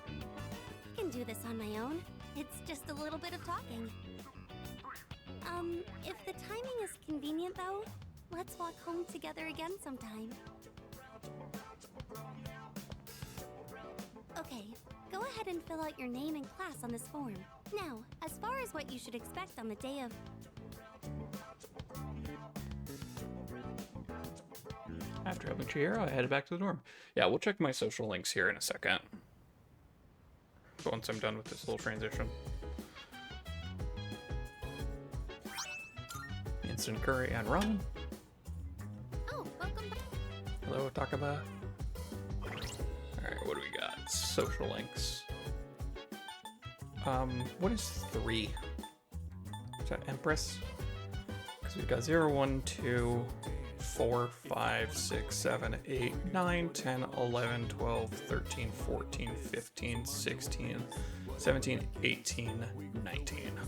Speaker 2: I can do this on my own. It's just a little bit of talking. If the timing is convenient though, let's walk home together again sometime. Okay, go ahead and fill out your name and class on this form. Now, as far as what you should expect on the day of...
Speaker 1: After helping Chihiro, I headed back to the dorm. Yeah, we'll check my social links here in a second. once I'm done with this little transition. Instant curry and ramen.
Speaker 2: Oh, welcome back.
Speaker 1: Hello, Takaba. Alright, what do we got? Social links. What is 3? Is that Empress? Because we've got 0, 1, 2, 4, 5, 6, 7, 8, 9, 10, 11, 12, 13, 14, 15, 16, 17, 18, 19.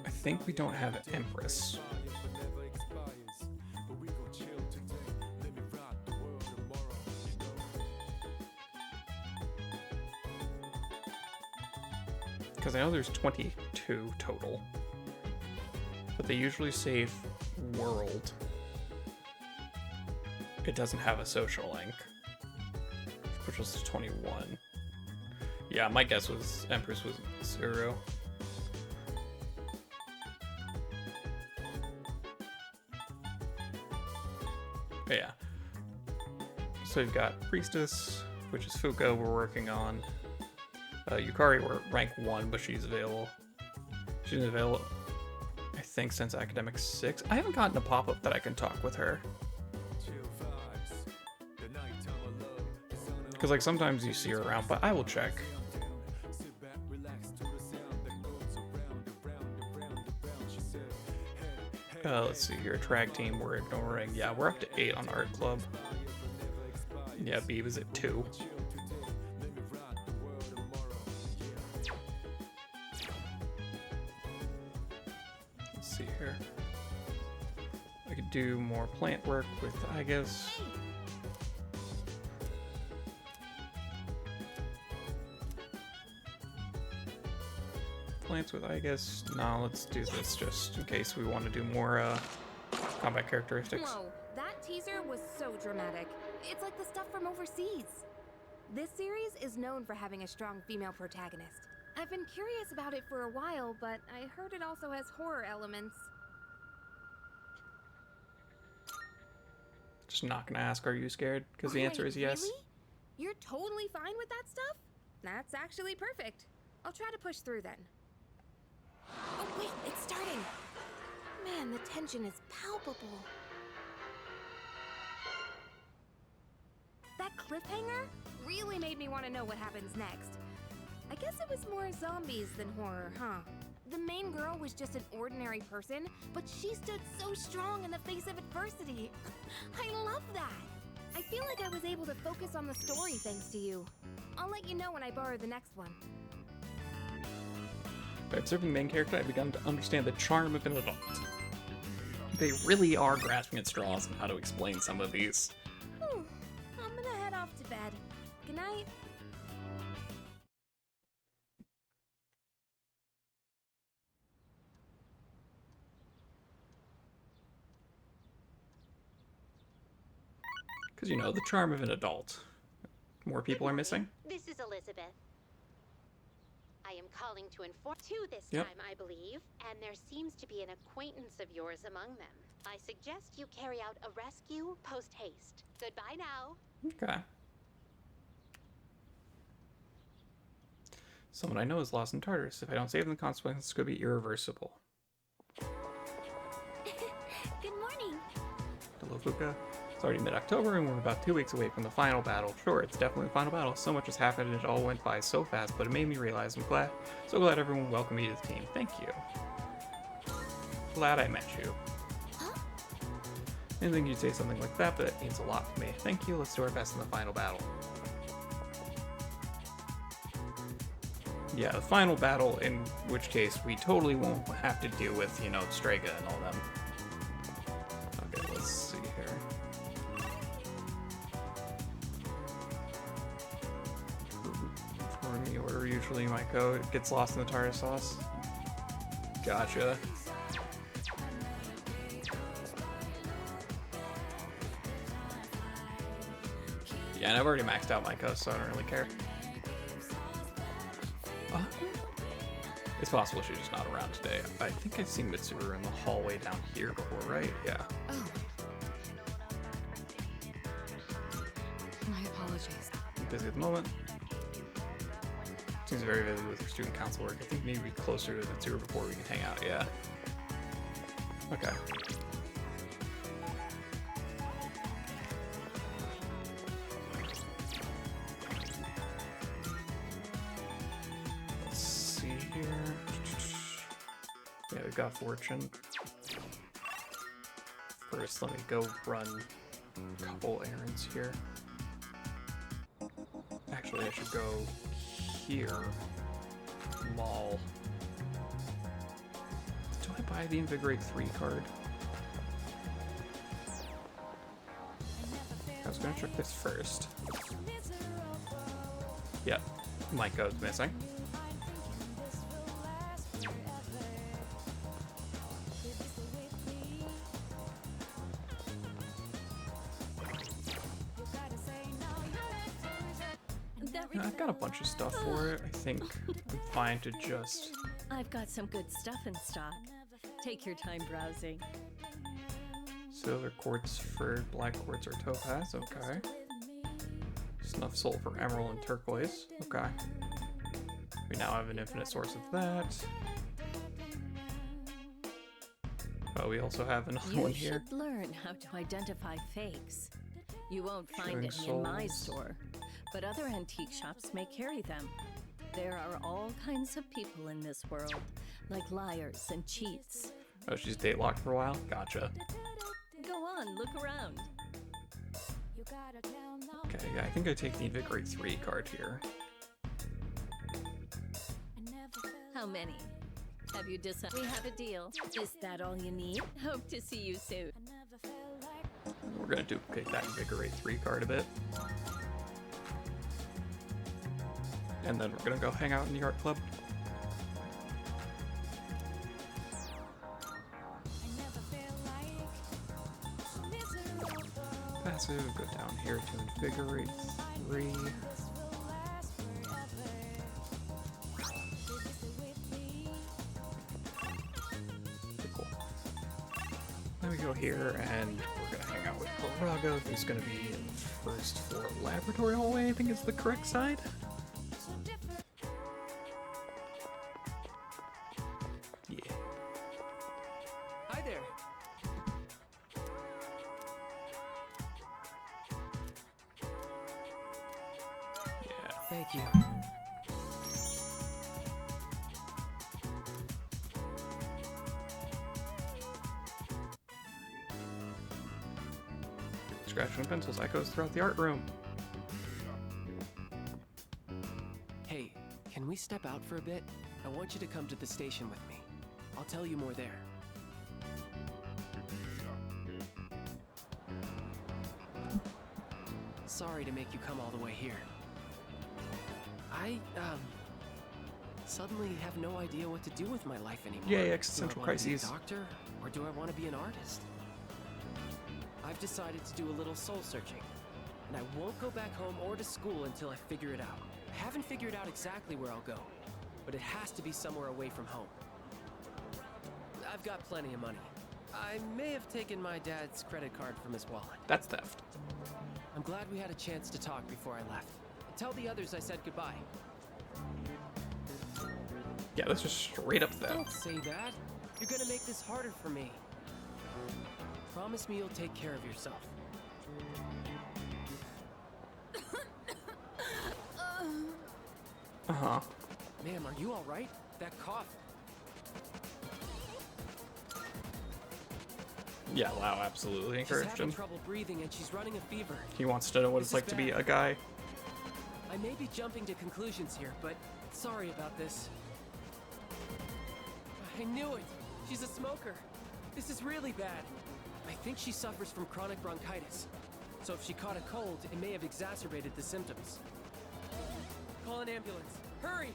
Speaker 1: I think we don't have Empress. Because I know there's 22 total. But they usually save world. It doesn't have a social link. Which was 21. Yeah, my guess was Empress was 0. But yeah. So you've got Priestess, which is Fuka we're working on. Yukari, we're rank 1, but she's available. She's available, I think, since Academic 6. I haven't gotten a pop-up that I can talk with her. Because, like, sometimes you see her around, but I will check. Let's see here. Drag team, we're ignoring. Yeah, we're up to 8 on Art Club. Yeah, Beeb is at 2. Let's see here. I could do more plant work with, I guess. Plants with, I guess. No, let's do this just in case we want to do more combat characteristics.
Speaker 12: Whoa, that teaser was so dramatic. It's like the stuff from overseas. This series is known for having a strong female protagonist. I've been curious about it for a while, but I heard it also has horror elements.
Speaker 1: Just not gonna ask, are you scared? Because the answer is yes.
Speaker 12: Really? You're totally fine with that stuff? That's actually perfect. I'll try to push through then. Oh wait, it's starting! Man, the tension is palpable. That cliffhanger really made me want to know what happens next. I guess it was more zombies than horror, huh? The main girl was just an ordinary person, but she stood so strong in the face of adversity. I love that! I feel like I was able to focus on the story thanks to you. I'll let you know when I borrow the next one.
Speaker 1: By observing the main character, I've begun to understand the charm of an adult. They really are grasping at straws on how to explain some of these.
Speaker 12: I'm gonna head off to bed. Good night.
Speaker 1: Because, you know, the charm of an adult. More people are missing?
Speaker 13: This is Elizabeth. I am calling to inform you this
Speaker 1: Yep.
Speaker 13: time, I believe, and there seems to be an acquaintance of yours among them. I suggest you carry out a rescue post-haste. Goodbye now.
Speaker 1: Okay. Someone I know is lost in Tartarus. If I don't save them, the consequences could be irreversible.
Speaker 2: Good morning.
Speaker 1: Hello, Fuka. It's already mid-October, and we're about 2 weeks away from the final battle. Sure, it's definitely the final battle. So much has happened, and it all went by so fast, but it made me realize so glad everyone welcomed me to the team. Thank you. Glad I met you.
Speaker 2: Huh?
Speaker 1: I didn't think you'd say something like that, but it means a lot to me. Thank you. Let's do our best in the final battle. Yeah, the final battle, in which case we totally won't have to deal with, you know, Strega and all them. Okay, let's see here. For me, order usually my code gets lost in the tartar sauce. Gotcha. Yeah, and I've already maxed out my code, so I don't really care. It's possible she's just not around today. I think I've seen Mitsuru in the hallway down here before, right? Yeah.
Speaker 4: Oh. My apologies.
Speaker 1: busy at the moment. Seems very busy with her student council work. I think maybe be closer to the tour before we can hang out, yeah. Okay. Let's see here. Yeah, we've got fortune. First, let me go run a couple errands here. Actually, I should go here. Mall. Do I buy the Invigorate 3 card? I was gonna check this first. Yep, my code's missing. I've got a bunch of stuff for it. I think I'm fine to just...
Speaker 9: I've got some good stuff in stock. Take your time browsing.
Speaker 1: Silver quartz for black quartz or topaz, okay. Snuff soul for emerald and turquoise, okay. We now have an infinite source of that. But we also have another one here.
Speaker 9: You should learn how to identify fakes. You won't find
Speaker 1: Showing
Speaker 9: any in my
Speaker 1: souls.
Speaker 9: store, but other antique shops may carry them. There are all kinds of people in this world, like liars and cheats.
Speaker 1: Oh, she's date locked for a while? Gotcha.
Speaker 9: Go on, look around.
Speaker 1: Okay, yeah, I think I take the Invigorate 3 card here.
Speaker 9: How many? Have you decided? We have a deal. Is that all you need? Hope to see you soon.
Speaker 1: We're gonna duplicate that Invigorate 3 card a bit. And then we're gonna go hang out in the art club. Passive, go down here to Invigorate 3. Pretty cool. Then we go here and we're gonna hang out with Parago, who's gonna be in the first floor laboratory hallway, I think is the correct side. Yeah.
Speaker 14: Hi there.
Speaker 1: Yeah.
Speaker 14: Thank you.
Speaker 1: Scratching and pencils echoes throughout the art room.
Speaker 14: Hey, can we step out for a bit? I want you to come to the station with me. I'll tell you more there. Sorry to make you come all the way here. I, suddenly have no idea what to do with my life anymore.
Speaker 1: Yay, existential
Speaker 14: Do I want to be a
Speaker 1: crises.
Speaker 14: doctor, or do I want to be an artist? I've decided to do a little soul searching, and I won't go back home or to school until I figure it out. I haven't figured out exactly where I'll go, but it has to be somewhere away from home. I've got plenty of money. I may have taken my dad's credit card from his wallet.
Speaker 1: That's theft.
Speaker 14: I'm glad we had a chance to talk before I left. Tell the others I said goodbye.
Speaker 1: Yeah, that's just straight up theft.
Speaker 14: Don't say that. You're gonna make this harder for me. Promise me you'll take care of yourself.
Speaker 1: Uh-huh.
Speaker 14: Ma'am, are you alright? That cough.
Speaker 1: Yeah, Lau absolutely
Speaker 14: She's
Speaker 1: encouraged
Speaker 14: having
Speaker 1: him.
Speaker 14: trouble breathing and she's running a fever.
Speaker 1: He wants to know what
Speaker 14: This
Speaker 1: it's like
Speaker 14: is
Speaker 1: to be
Speaker 14: bad.
Speaker 1: a guy.
Speaker 14: I may be jumping to conclusions here, but sorry about this. I knew it! She's a smoker! This is really bad. I think she suffers from chronic bronchitis. So if she caught a cold, it may have exacerbated the symptoms. Call an ambulance. Hurry!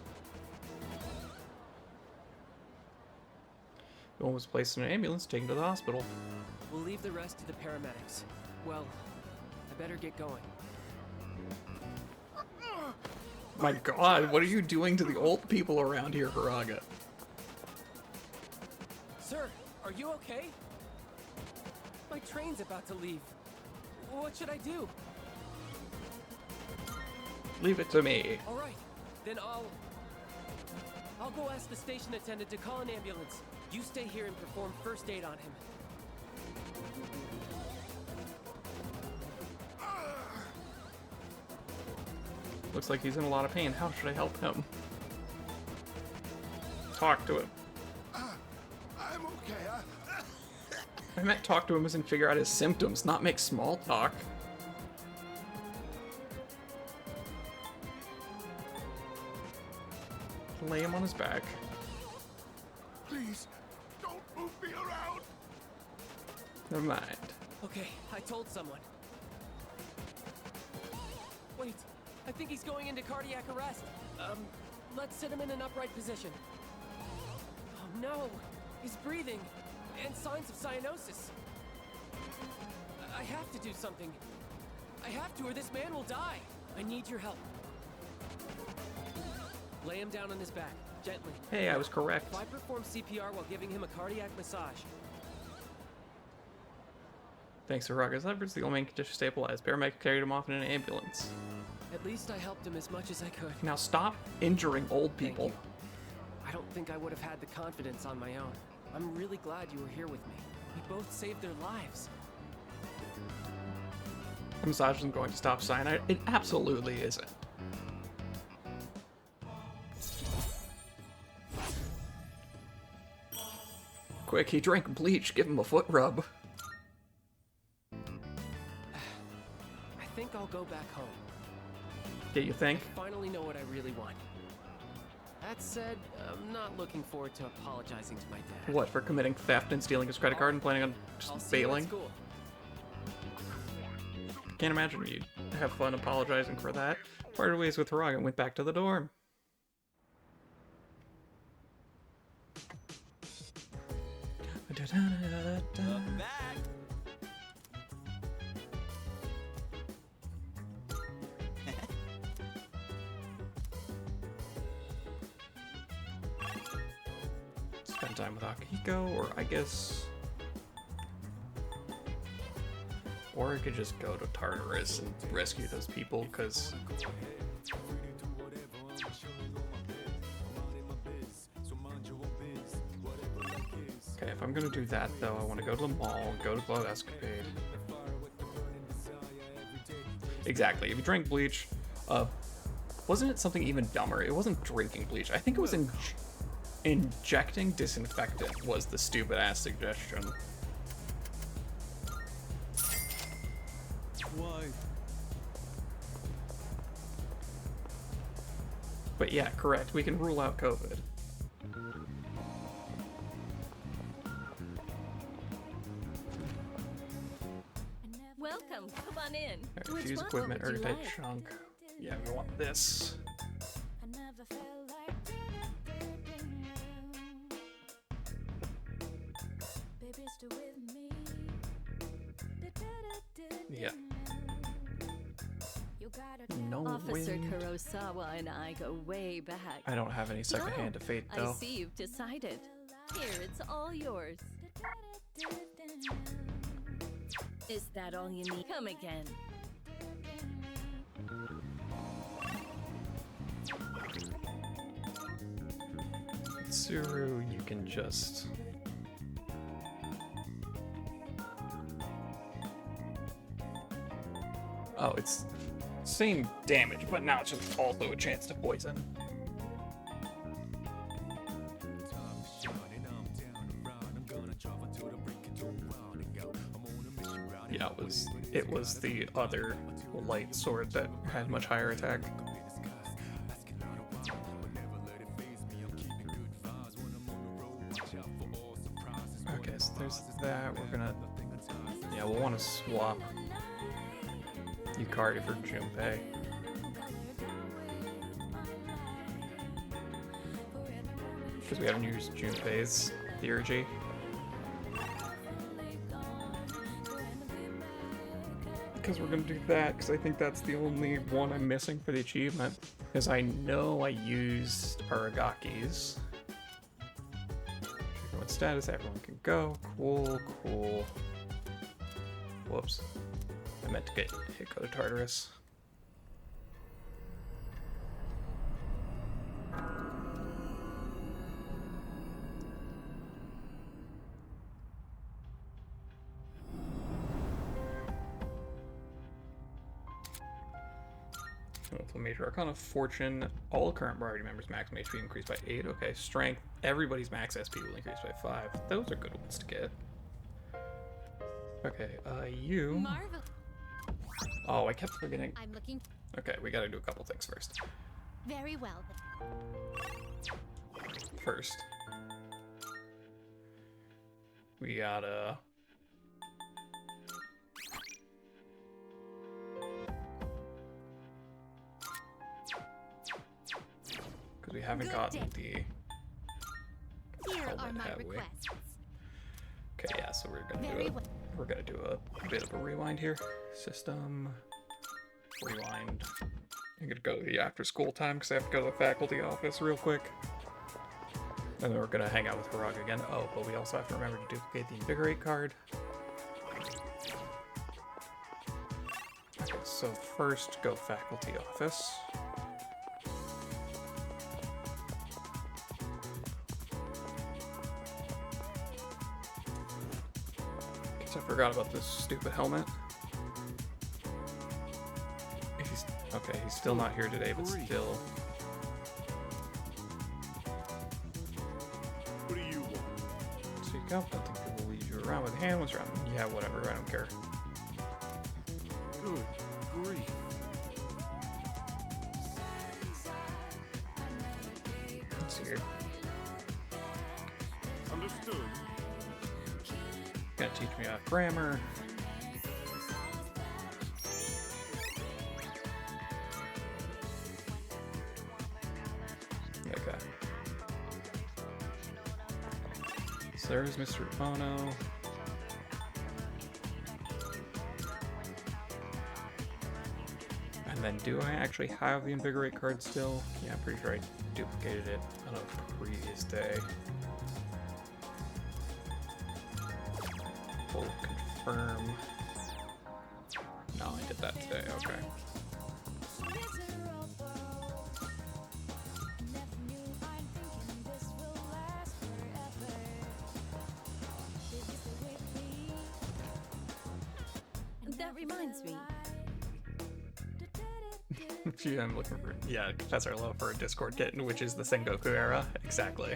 Speaker 1: The woman was placed in an ambulance, taken to the hospital.
Speaker 14: We'll leave the rest to the paramedics. Well, I better get going.
Speaker 1: My god, what are you doing to the old people around here, Haraga?
Speaker 14: Sir, are you okay? My train's about to leave. What should I do?
Speaker 1: Leave it to me.
Speaker 14: All right, then I'll go ask the station attendant to call an ambulance. You stay here and perform first aid on him.
Speaker 1: Looks like he's in a lot of pain. How should I help him? Talk to him.
Speaker 7: I'm okay.
Speaker 1: I meant talk to him as in figure out his symptoms, not make small talk. Lay him on his back.
Speaker 7: Please, don't move me around.
Speaker 1: Never mind.
Speaker 14: Okay, I told someone. Wait, I think he's going into cardiac arrest. Let's sit him in an upright position. Oh no, he's breathing, and signs of cyanosis. I have to do something. I have to, or this man will die. I need your help. Lay him down on his back, gently.
Speaker 1: Hey, I was correct.
Speaker 14: If I perform CPR while giving him a cardiac massage.
Speaker 1: Thanks to Ruckus efforts, the old man condition stabilized. Paramedic carried him off in an ambulance.
Speaker 14: At least I helped him as much as I could.
Speaker 1: Now stop injuring old people.
Speaker 14: Thank you. I don't think I would have had the confidence on my own. I'm really glad you were here with me. We both saved their lives.
Speaker 1: The massage isn't going to stop cyanide. It absolutely isn't. Quick, he drank bleach. Give him a foot rub.
Speaker 14: I think I'll go back home.
Speaker 1: Do you think?
Speaker 14: I finally know what I really want. That said, I'm not looking forward to apologizing to my dad.
Speaker 1: What, for committing theft and stealing his credit card and planning on
Speaker 14: I'll
Speaker 1: just
Speaker 14: see you at
Speaker 1: bailing?
Speaker 14: school.
Speaker 1: Can't imagine you'd have fun apologizing for that. Parted ways with Hiraga and went back to the dorm.
Speaker 6: Welcome back.
Speaker 1: Spend time with Akihiko, or I guess... Or I could just go to Tartarus and rescue those people, because... Okay, if I'm gonna do that, though, I want to go to the mall, go to Blood Escapade. Exactly, if you drank bleach, wasn't it something even dumber? It wasn't drinking bleach. I think it was injecting disinfectant was the stupid-ass suggestion.
Speaker 5: Why?
Speaker 1: But yeah, correct. We can rule out COVID.
Speaker 9: Welcome. Come on in.
Speaker 1: Alright, fuse equipment, ergotype chunk. Yeah, we want this. Yeah. No
Speaker 9: Officer
Speaker 1: wind.
Speaker 9: Kurosawa and I go way back.
Speaker 1: I don't have any second hand of fate, though.
Speaker 9: I see you've decided. Here, it's all yours. Is that all you need? Come again.
Speaker 1: Tsuru, you can just... Oh, it's same damage, but now it's just also a chance to poison. Yeah, it was the other light sword that had much higher attack. Okay, so there's that. We're gonna... Yeah, we'll want to swap Yukari for Junpei. Because we haven't used Junpei's Theurgy. Because we're gonna do that, because I think that's the only one I'm missing for the achievement. Because I know I used Aragaki's. What status? Everyone can go. Cool, cool. Whoops. I meant to go to Tartarus. Multiple Major Arcana, Fortune, all current party members' max HP increased by 8. Okay, Strength, everybody's max SP will increase by 5. Those are good ones to get. Okay, you...
Speaker 4: Marvel.
Speaker 1: Oh, I kept forgetting.
Speaker 4: I'm looking.
Speaker 1: Okay, we gotta do a couple things first.
Speaker 11: Very well.
Speaker 1: First, we gotta... Because we haven't gotten the...
Speaker 11: Here
Speaker 1: helmet,
Speaker 11: are my
Speaker 1: have we?
Speaker 11: requests.
Speaker 1: Okay, yeah, so we're gonna
Speaker 11: Very
Speaker 1: do
Speaker 11: well.
Speaker 1: we're gonna do a bit of a rewind here. System rewind. I'm gonna go to the after school time because I have to go to the faculty office real quick. And then we're gonna hang out with Harag again. Oh, but we also have to remember to duplicate the Invigorate card. Okay, so first go faculty office. I forgot about this stupid helmet. Okay, he's still not here today, but still.
Speaker 7: What do you want?
Speaker 1: Speak up. I don't think people lead you around with hand. What's around? Yeah, whatever. I don't care.
Speaker 7: Good grief.
Speaker 1: It's weird.
Speaker 7: Understood.
Speaker 1: Gonna teach me grammar. Okay. So there's Mr. Bono. And then do I actually have the Invigorate card still? Yeah, I'm pretty sure I duplicated it on a previous day. We'll confirm. No, I did that today, okay.
Speaker 9: That reminds me.
Speaker 1: Gee, I'm looking for, yeah, Professor Lowe for a Discord kitten, which is the Sengoku era. Exactly.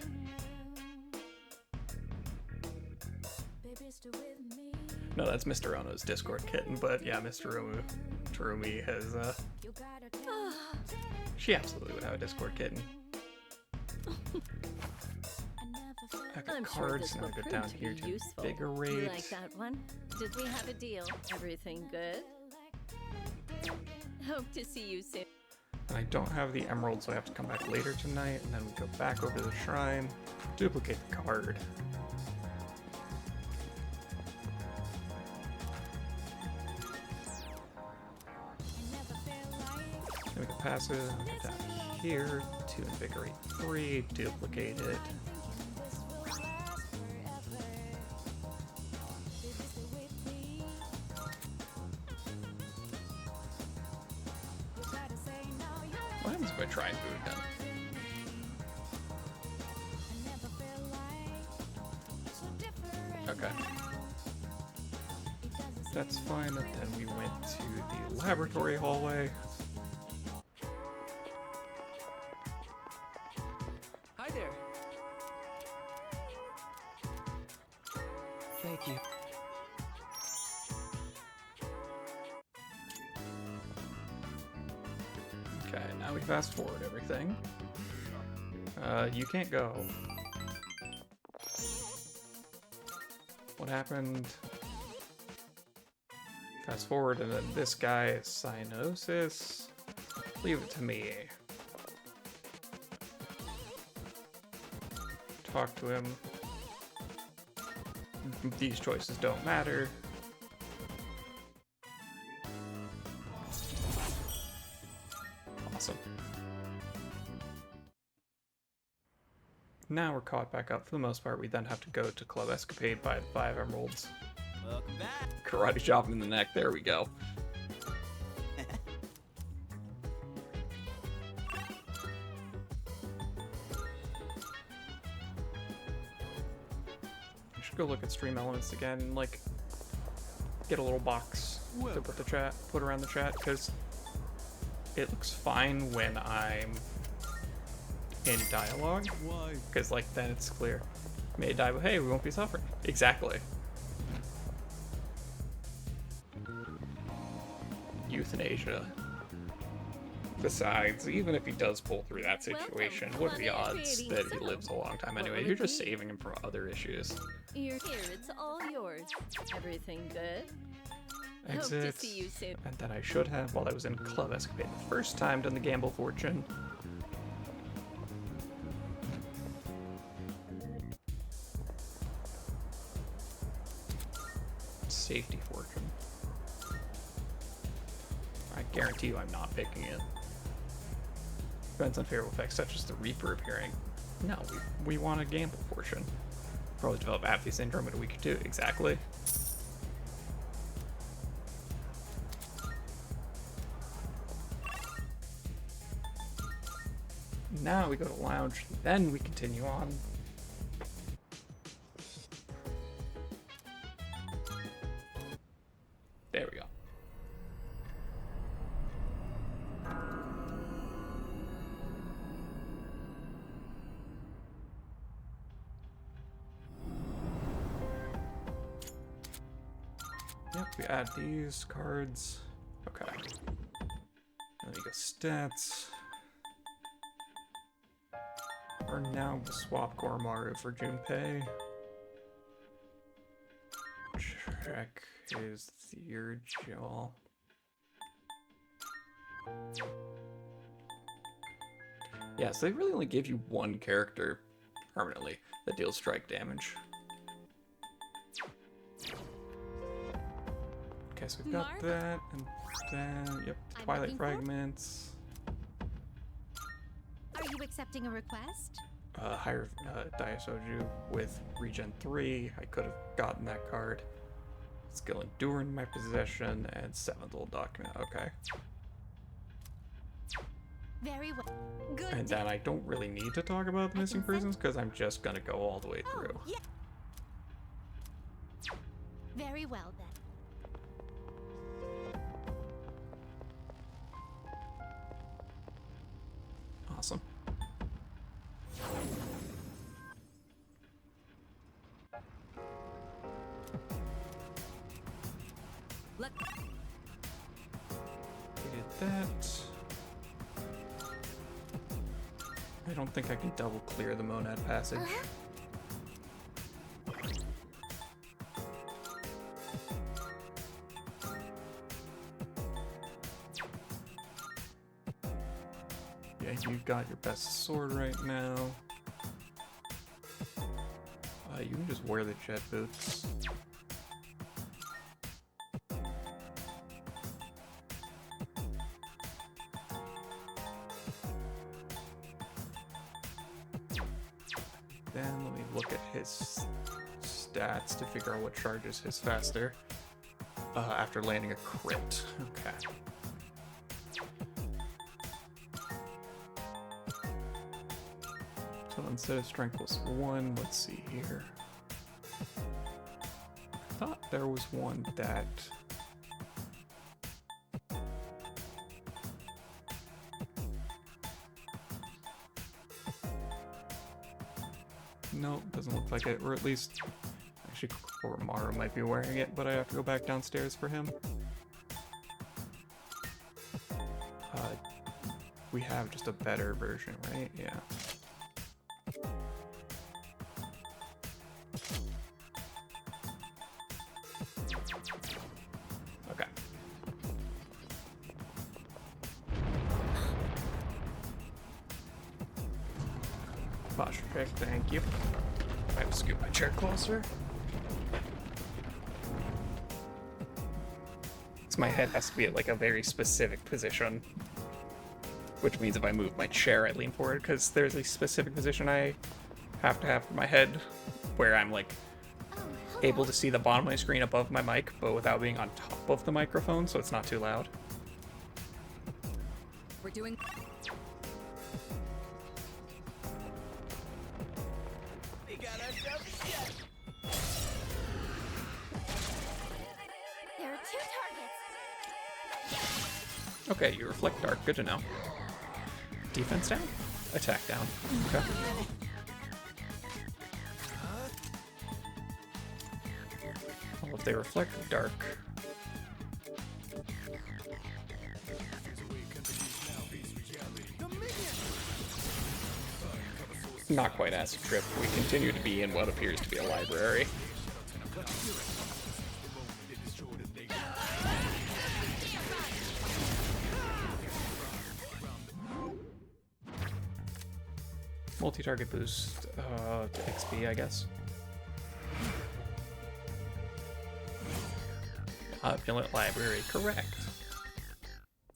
Speaker 1: No, that's Mr. Ono's Discord kitten, but yeah, Mr. Terumi has, she absolutely would have a Discord kitten. Okay,
Speaker 9: I'm
Speaker 1: cards,
Speaker 9: sure
Speaker 1: now
Speaker 9: this
Speaker 1: we
Speaker 9: will
Speaker 1: go down
Speaker 9: prove to
Speaker 1: here
Speaker 9: be
Speaker 1: to
Speaker 9: useful.
Speaker 1: Invigorate.
Speaker 9: You like that one? Did we have a deal? Everything good? Hope to see you soon.
Speaker 1: And I don't have the emerald, so I have to come back later tonight, and then we go back over to the shrine, duplicate the card. Then we can pass it, and get down here to Invigorate 3, duplicate it. What happens if I try and boot them? Okay. That's fine, and then we went to the laboratory hallway.
Speaker 14: Hi there. Thank you.
Speaker 1: Okay, now we fast forward everything. You can't go. What happened? Fast forward, and then this guy is cyanosis. Leave it to me. Talk to him. These choices don't matter. Awesome. Now we're caught back up for the most part. We then have to go to Club Escapade, buy 5 emeralds.
Speaker 6: Welcome back.
Speaker 1: Karate chop him in the neck. There we go. I should go look at stream elements again and like get a little box to put around the chat, because it looks fine when I'm in dialogue.
Speaker 7: Why?
Speaker 1: Because, like, then it's clear. May die, but hey, we won't be suffering. Exactly. Euthanasia. Besides, even if he does pull through that situation, what are the odds that he lives a long time anyway? You're just saving him from other issues.
Speaker 9: You're here, it's all yours. Everything good? Hope to
Speaker 1: Exit.
Speaker 9: see you soon.
Speaker 1: And then I should have, while I was in Club Escapade the first time, done the Gamble Fortune. Safety Fortune. I guarantee you I'm not picking it. Depends on favorable effects such as the Reaper appearing. No, we want a Gamble Fortune. Probably develop apathy syndrome in a week or two. Exactly. Now we go to lounge, then we continue on. There we go. Yep, we add these cards. Okay. Then we go stats. Or now we'll swap Goromaru for Junpei. Check his Theurgel. Yeah, so they really only give you one character permanently that deals strike damage. Okay, so we've got that and that. Yep, Twilight Fragments.
Speaker 2: Are you accepting a request?
Speaker 1: Higher Daisoju with Regen 3. I could have gotten that card. Skill Endure in my possession, and 7th Old Document. Okay.
Speaker 2: Very well. Good.
Speaker 1: And then I don't really need to talk about the missing persons because I'm just gonna go all the way through.
Speaker 2: Yeah. Very well then.
Speaker 1: Awesome. We did that. I don't think I can double clear the Monad passage. Yeah, you've got your best sword right now. You can just wear the jet boots. Then let me look at his stats to figure out what charges his faster. After landing a crit. Okay. So instead of strength plus 1, let's see here. I thought there was one that... Nope, doesn't look like it, or at least... Actually, Goromaru might be wearing it, but I have to go back downstairs for him. We have just a better version, right? Yeah. Okay. Posture check, thank you. I have to scoot my chair closer. So my head has to be at like a very specific position. Which means if I move my chair, I lean forward, because there's a specific position I have to have for my head where I'm like able to see the bottom of my screen above my mic, but without being on top of the microphone, so it's not too loud.
Speaker 4: We're doing...
Speaker 6: We got ourselves a jet.
Speaker 2: There are 2 targets.
Speaker 1: Okay, you reflect dark. Good to know. Defense down? Attack down. Okay. Well, if they reflect dark... Not quite acid trip. We continue to be in what appears to be a library. Multi-target boost, XP, I guess. Opulent library, correct.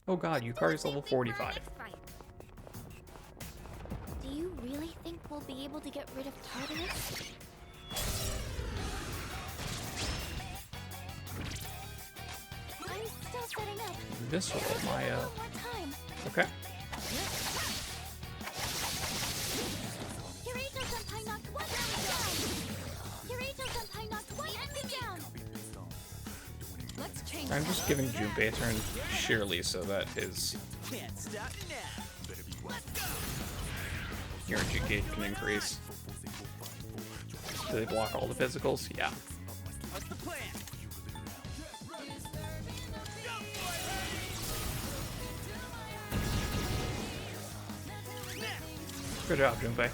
Speaker 1: Oh god, Yukari's level 45.
Speaker 2: Do you really think we'll be able to get rid of Tartarus? I'm still setting up.
Speaker 1: Visceral, Maya.
Speaker 2: One more time.
Speaker 1: Okay.
Speaker 2: Kirito-senpai knocked one enemy down. Kirito-senpai knocked one enemy down.
Speaker 10: Let's change.
Speaker 1: I'm just giving Junpei a turn sheerly so that his energy gauge can increase. Do they block all the physicals? Yeah.
Speaker 6: What's the plan?
Speaker 1: Good job, Junpei.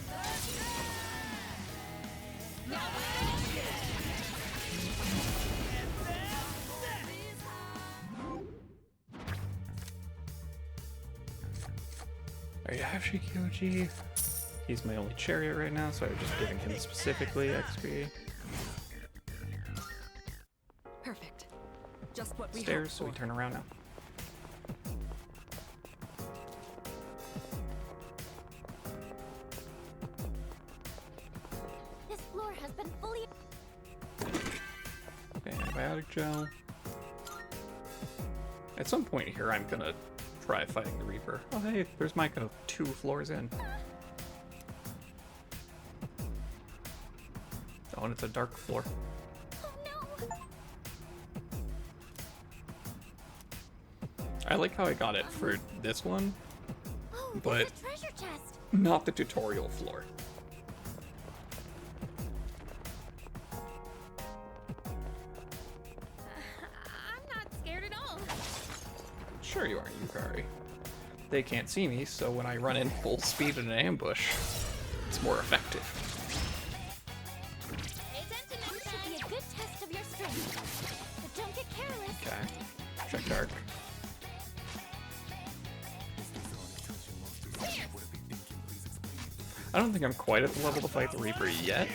Speaker 1: Ayashi Kyoji. He's my only chariot right now, so I'm just giving him specifically XP.
Speaker 10: Perfect. Just what we
Speaker 1: Stairs,
Speaker 10: hoped
Speaker 1: so we
Speaker 10: for.
Speaker 1: turn around now.
Speaker 2: This floor has been fully.
Speaker 1: Okay, antibiotic gel. At some point here, I'm gonna try fighting the Reaper. Oh hey, there's Maiko 2 floors in. Oh, and it's a dark floor.
Speaker 2: Oh no!
Speaker 1: I like how I got it for this one,
Speaker 2: Oh,
Speaker 1: but
Speaker 2: there's a treasure chest.
Speaker 1: not the tutorial floor.
Speaker 12: I'm not scared at all.
Speaker 1: Sure you are, Yukari. They can't see me, so when I run in full speed in an ambush, it's more effective.
Speaker 2: This should be a good test of your strength. But don't get careless.
Speaker 1: Okay. Check dark. I don't think I'm quite at the level to fight the Reaper yet.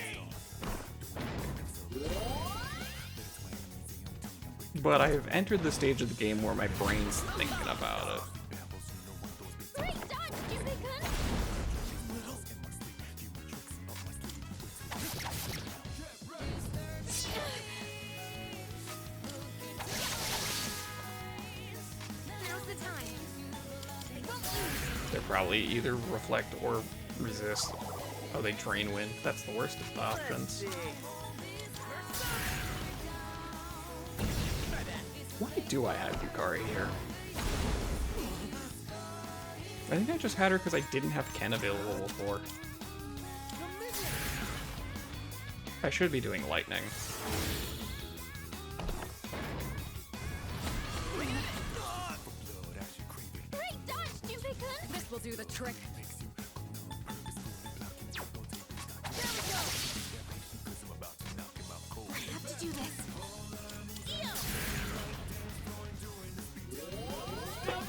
Speaker 1: But I've entered the stage of the game where my brain's thinking about it.
Speaker 2: Great dodge, Junpei-kun!
Speaker 12: Now's the time.
Speaker 1: They're probably either reflect or resist. Oh, they drain wind. That's the worst of the options. Why do I have Yukari here? I think I just had her because I didn't have Ken available before. I should be doing lightning.
Speaker 2: Great dodge, Junpei-kun!
Speaker 10: This will do the trick.
Speaker 2: I have to do this.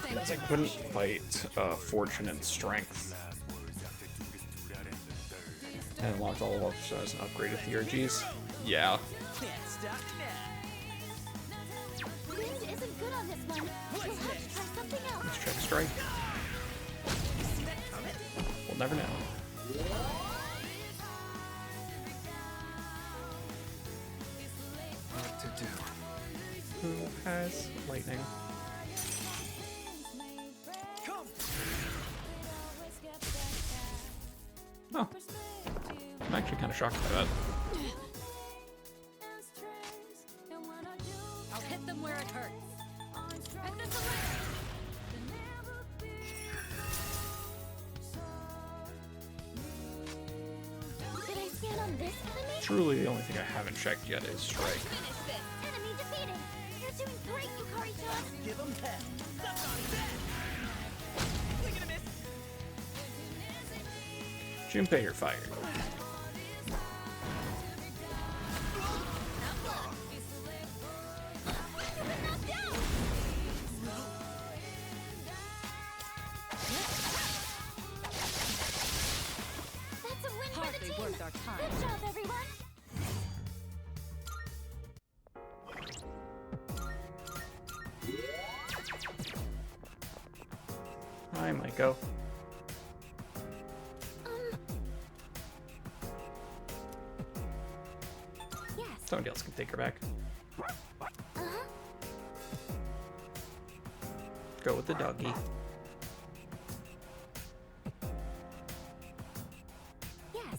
Speaker 1: Because I couldn't fight Fortune and Strength. And unlocked all of us as an upgraded theurgies. Yeah.
Speaker 2: Wind isn't good on this one. You'll have to try something else.
Speaker 1: Let's check strike. We'll never know.
Speaker 5: What to do?
Speaker 1: Who has lightning? Oh. I'm actually kind of shocked by that.
Speaker 10: I'll hit them where it hurts.
Speaker 2: done this enemy?
Speaker 1: Truly, the only thing I haven't checked yet is Strike.
Speaker 2: Finish this! Enemy defeated! You're doing great, Yukari-chan!
Speaker 6: Give him that. That's on that. We're gonna miss.
Speaker 1: Junpei, you're fired.
Speaker 2: That's a win for the
Speaker 4: Hardly
Speaker 2: team!
Speaker 4: worth our time.
Speaker 2: Good job, everyone!
Speaker 1: I might go.
Speaker 2: Yes.
Speaker 1: Somebody else can take her back.
Speaker 2: Uh-huh.
Speaker 1: Go with the doggy.
Speaker 2: Yes.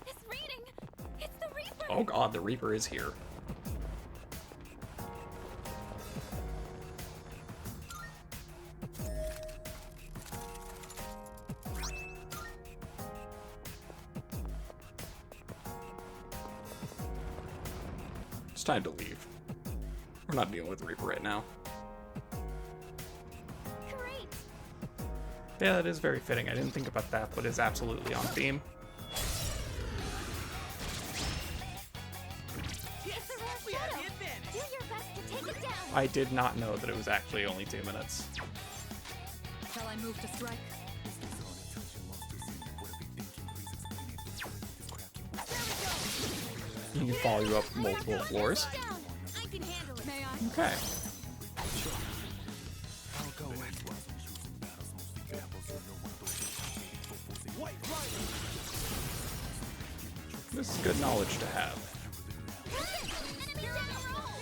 Speaker 2: It's reading! It's the Reaper!
Speaker 1: Oh god, the Reaper is here. It's time to leave. We're not dealing with the Reaper right now.
Speaker 2: Great!
Speaker 1: Yeah, that is very fitting. I didn't think about that, but it's absolutely on theme.
Speaker 2: It's a rare shadow! Do your best to take it down!
Speaker 1: I did not know that it was actually only 2 minutes.
Speaker 4: Shall I move to strike?
Speaker 1: You can follow you up multiple floors.
Speaker 2: Down! I can handle it!
Speaker 4: May I?
Speaker 1: Okay. This is good knowledge to have.
Speaker 2: Enemy down!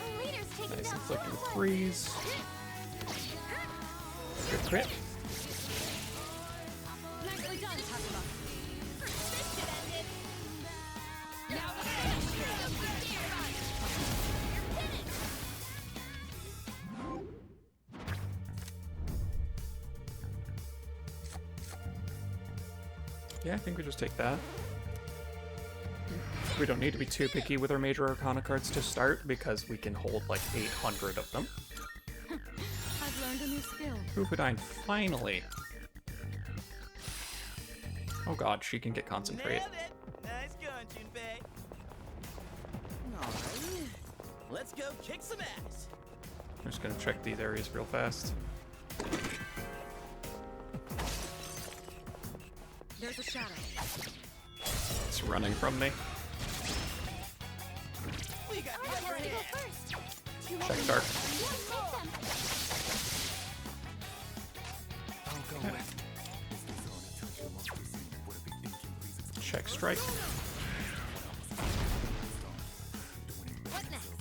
Speaker 2: Our leader's taken
Speaker 1: Nice
Speaker 2: down
Speaker 1: inflicting
Speaker 2: one.
Speaker 1: freeze. Good crit.
Speaker 4: Nicely done, Takuma.
Speaker 2: This should end it!
Speaker 4: Now to
Speaker 1: Yeah, I think we just take that. We don't need to be too picky with our major arcana cards to start because we can hold like 800 of them.
Speaker 4: I've learned a new skill.
Speaker 1: Fufudine, finally! Oh god, she can get concentrate.
Speaker 6: Nailed it. Nice going, Junpei. Alright. Let's go kick some ass.
Speaker 1: I'm just gonna check these areas real fast.
Speaker 4: There's a shadow.
Speaker 1: It's running from me.
Speaker 6: We got
Speaker 2: I
Speaker 6: the
Speaker 2: have
Speaker 6: upper
Speaker 2: to go
Speaker 6: hand.
Speaker 2: first! Too
Speaker 1: Check
Speaker 2: late.
Speaker 1: dark.
Speaker 2: Let's take them!
Speaker 1: Check strike.
Speaker 2: What next?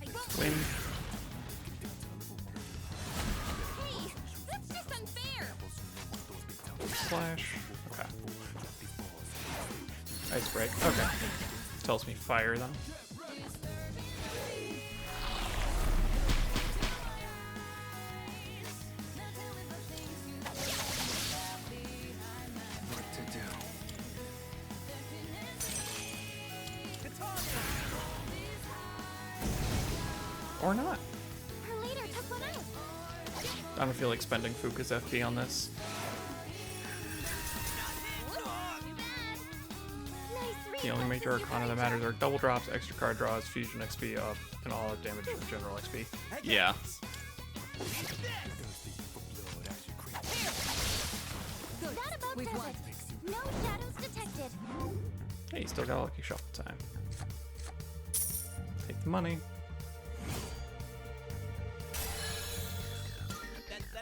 Speaker 2: I won't
Speaker 1: Win.
Speaker 2: Hey! That's just unfair!
Speaker 1: Slash. Okay. Ice break. Okay. Tells me fire them.
Speaker 5: What to do?
Speaker 1: Or not.
Speaker 2: Our leader took one out!
Speaker 1: I don't feel like spending Fuka's FP on this.
Speaker 2: Nice
Speaker 1: The only major arcana that matters are double drops, extra card draws, fusion XP up, and all damage from general XP. Yeah.
Speaker 2: That about
Speaker 4: We've
Speaker 2: does
Speaker 4: won.
Speaker 2: it. No shadows detected.
Speaker 1: Hey, you still got a lucky shuffle time. Take the money.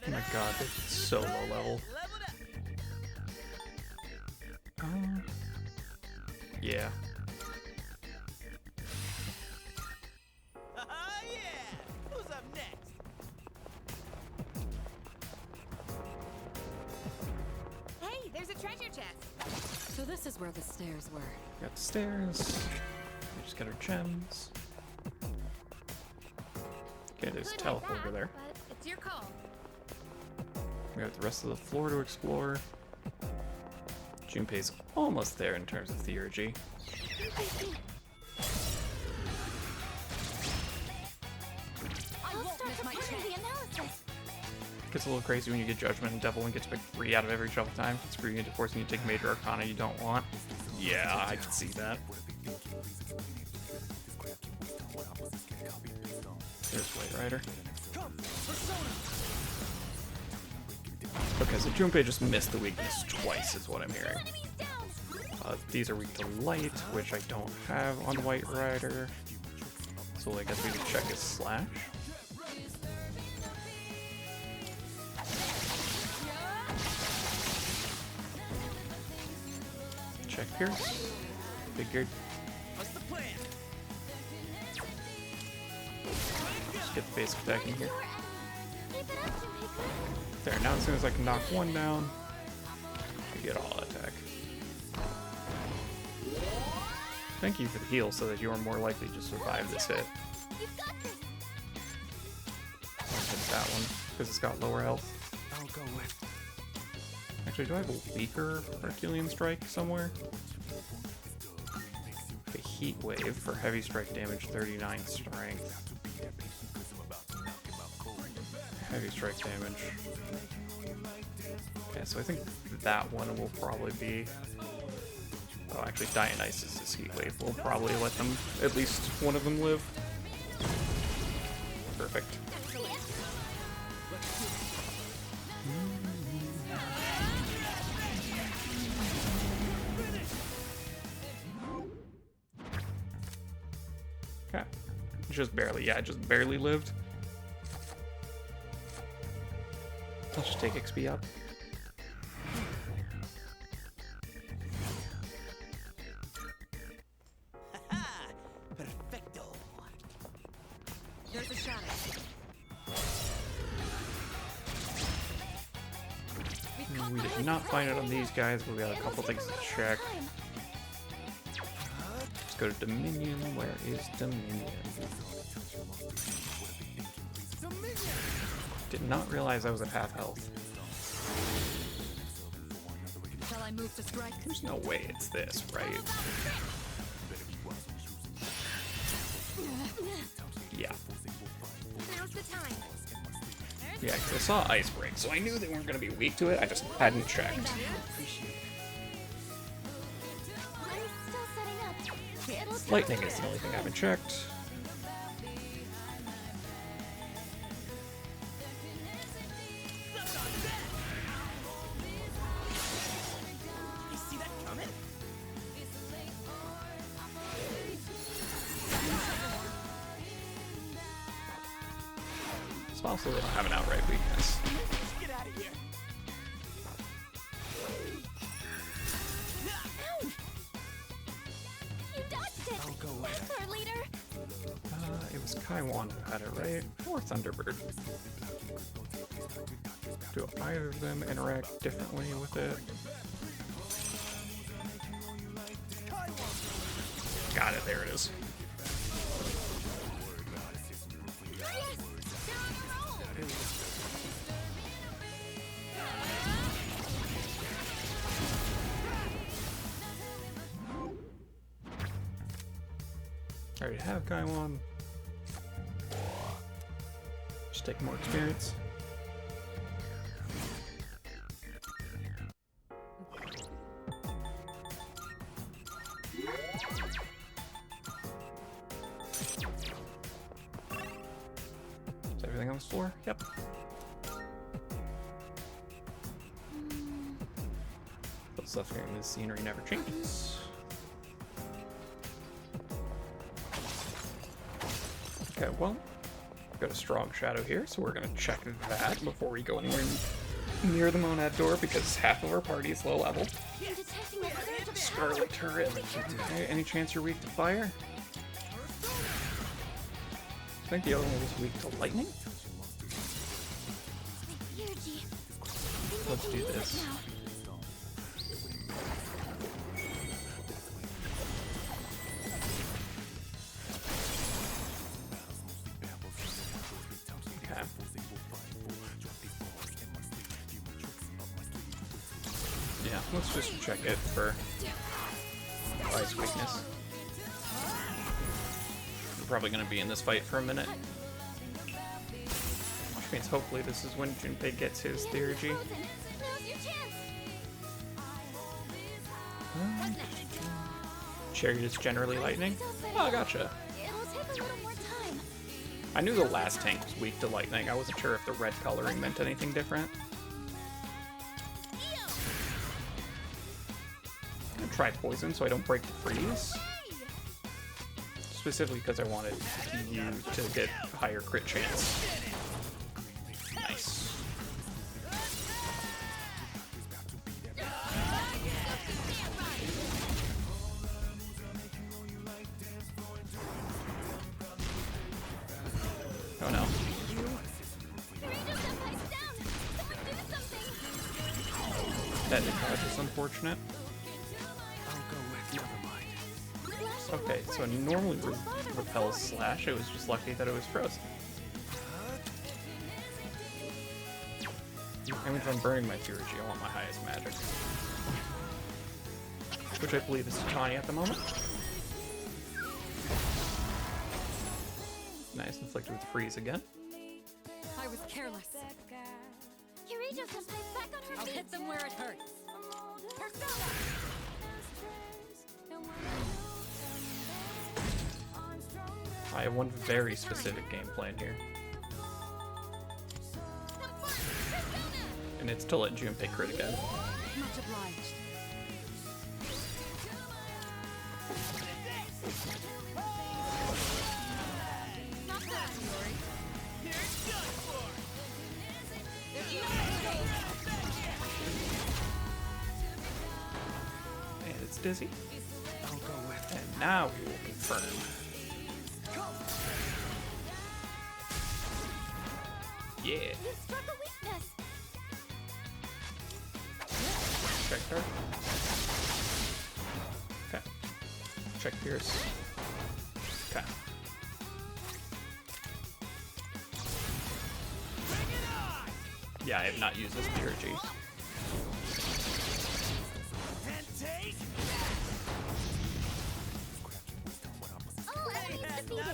Speaker 1: Oh my god, it's so low level. Yeah.
Speaker 6: Yeah! Who's up next?
Speaker 2: Hey,
Speaker 4: So this is where the stairs were.
Speaker 1: Got the stairs. We just got our gems. Okay, there's a teleporter there.
Speaker 12: But it's your call.
Speaker 1: We have the rest of the floor to explore. Junpei's almost there in terms of theurgy. Gets a little crazy when you get Judgment and Devil and gets picked 3 out of every shuffle time, screwing into forcing you to take major arcana you don't want. Yeah, I can see that. There's White Rider. Okay, so Junpei just missed the weakness twice is what I'm hearing. These are weak to light, which I don't have on White Rider. So I guess we can check his slash. Check Pierce. Figured.
Speaker 6: What's the plan?
Speaker 1: Just get the basic attack in here. There, now as soon as I can knock one down, I get all attack. Thank you for the heal so that you are more likely to survive this hit. I'll hit that one, because it's got lower health.
Speaker 5: I'll go with.
Speaker 1: Actually, do I have a weaker Herculean Strike somewhere? Okay, Heat Wave for heavy strike damage, 39 strength. Heavy strike damage. Okay, so I think that one will probably be... Oh, actually, Dionysus' Heat Wave will probably let them, at least one of them live. Perfect. Okay. Just barely, yeah, just barely lived. I'll just take XP up.
Speaker 6: Perfecto.
Speaker 10: There's a shadow.
Speaker 1: We did not find it on these guys, but we got a couple things to check. Let's go to Dominion. Where is Dominion? Did not realize I was at half health.
Speaker 4: Shall I move to strike?
Speaker 1: There's no way it's this, right? Yeah.
Speaker 12: Now's the time.
Speaker 1: Yeah, because I saw Ice Break, so I knew they weren't going to be weak to it, I just hadn't checked. Lightning is the only thing I haven't checked.
Speaker 6: You see that coming?
Speaker 1: It's possible they don't have an outright weakness.
Speaker 6: Get out of here.
Speaker 2: You dodged it!
Speaker 5: I'll go with.
Speaker 2: Thanks, our leader!
Speaker 1: It was Kaiwan who had it, right? Or Thunderbird. Do either of them interact differently with it? Got it, there it is. I already have Kaiwan. Just take more experience. Is everything on the floor? Yep. But stuff here in this scenery never changes. Okay, well, we've got a strong shadow here, so we're gonna check that before we go anywhere near the Monad door, because half of our party is low level. Scarlet turret. Okay, any chance you're weak to fire? I think the other one was weak to lightning. Let's do this. Yeah, let's just check it for ice weakness. We're probably going to be in this fight for a minute. Which means hopefully this is when Junpei gets his theurgy. Chariot is generally lightning? Oh, gotcha. I knew the last tank was weak to lightning. I wasn't sure if the red coloring meant anything different. I'm gonna try poison so I don't break the freeze. Specifically because I wanted you to get higher crit chance. Nice. Oh no. That dodge is unfortunate. Okay, so it normally repels slash. It was just lucky that it was frozen. I mean, if I'm burning my theurgy, I want my highest magic. Which I believe is Titani at the moment. Nice, inflicted with freeze again.
Speaker 4: I was careless.
Speaker 2: Kirijo-senpai's back on her
Speaker 4: I'll
Speaker 2: feet.
Speaker 4: hit them where it hurts.
Speaker 1: I have one very specific game plan here. And it's to let Junpei crit again.
Speaker 4: Much obliged.
Speaker 1: And it's dizzy. I'll go with it. And now we will confirm. Yeah.
Speaker 2: You struck a weakness.
Speaker 1: Check her. Okay. Check Pierce. Okay. Yeah, I have not used this theurgy.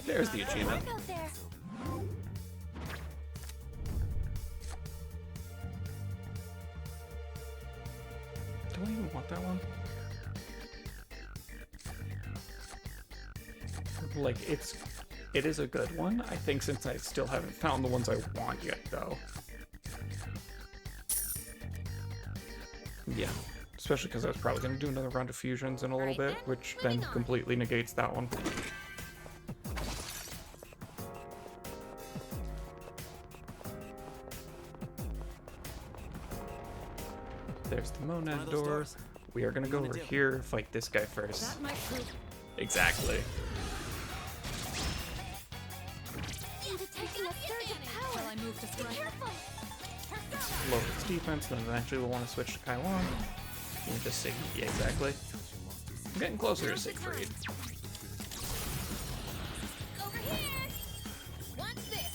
Speaker 1: There's the achievement. Do I even want that one? Like, it is a good one, I think, since I still haven't found the ones I want yet, though. Yeah, especially because I was probably going to do another round of fusions in a little bit, which then completely negates that one. There's the monad door. We are gonna go over here, fight this guy first.
Speaker 4: That might prove.
Speaker 1: Exactly.
Speaker 2: Detecting a surge of power.
Speaker 4: While I move to strike.
Speaker 1: Lower its defense, then eventually we'll want to switch to Kaiwan. You can just Sig. Yeah, exactly. I'm getting closer to Siegfried.
Speaker 2: Over here. What's this?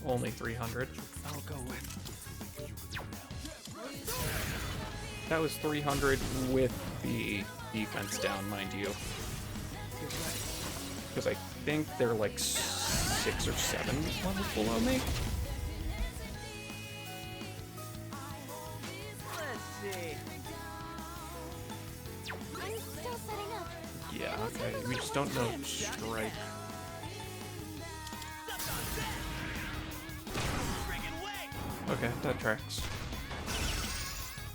Speaker 1: Only 300.
Speaker 5: I'll go with.
Speaker 1: That was 300 with the defense down, mind you. Because I think they're like 6 or 7 levels below me.
Speaker 6: Let's see.
Speaker 2: I'm still setting up.
Speaker 1: Yeah, okay. We just don't know strike. Okay, that tracks.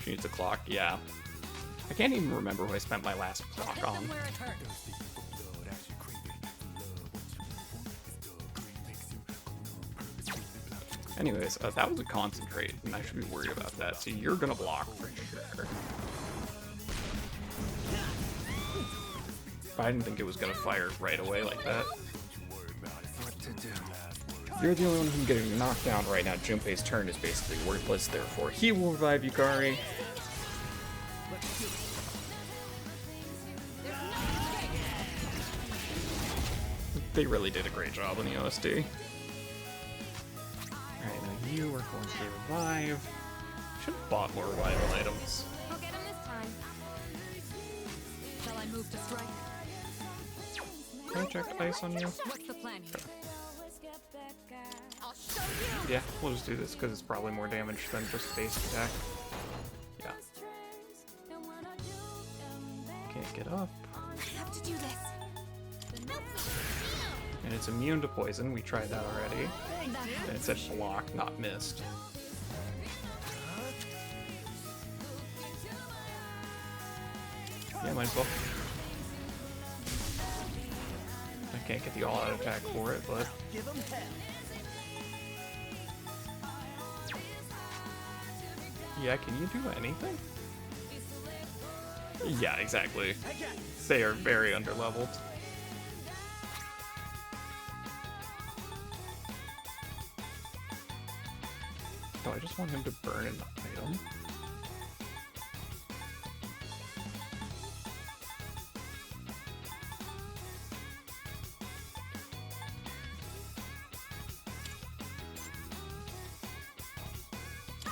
Speaker 1: She needs a clock, yeah. I can't even remember who I spent my last clock on. Anyways, that was a concentrate, and I should be worried about that. So you're gonna block for sure. I didn't think it was gonna fire right away like that.
Speaker 5: What to do?
Speaker 1: You're the only one who's getting knocked down right now. Junpei's turn is basically worthless, therefore he will revive Yukari. They really did a great job on the OSD. Alright, now you are going to revive. Should have bought more revival items.
Speaker 12: I'll get him this time.
Speaker 4: Shall I move to strike?
Speaker 1: Can I check ice on you?
Speaker 4: What's the plan here?
Speaker 12: I'll show you.
Speaker 1: Yeah, we'll just do this because it's probably more damage than just basic attack. Yeah. Can't get up.
Speaker 12: I have to do this.
Speaker 1: And it's immune to poison. We tried that already. And it said block, not missed. Yeah, might as well. I can't get the all-out attack for it, but... Yeah, can you do anything? Yeah, exactly. They are very underleveled. Oh, I just want him to burn an item.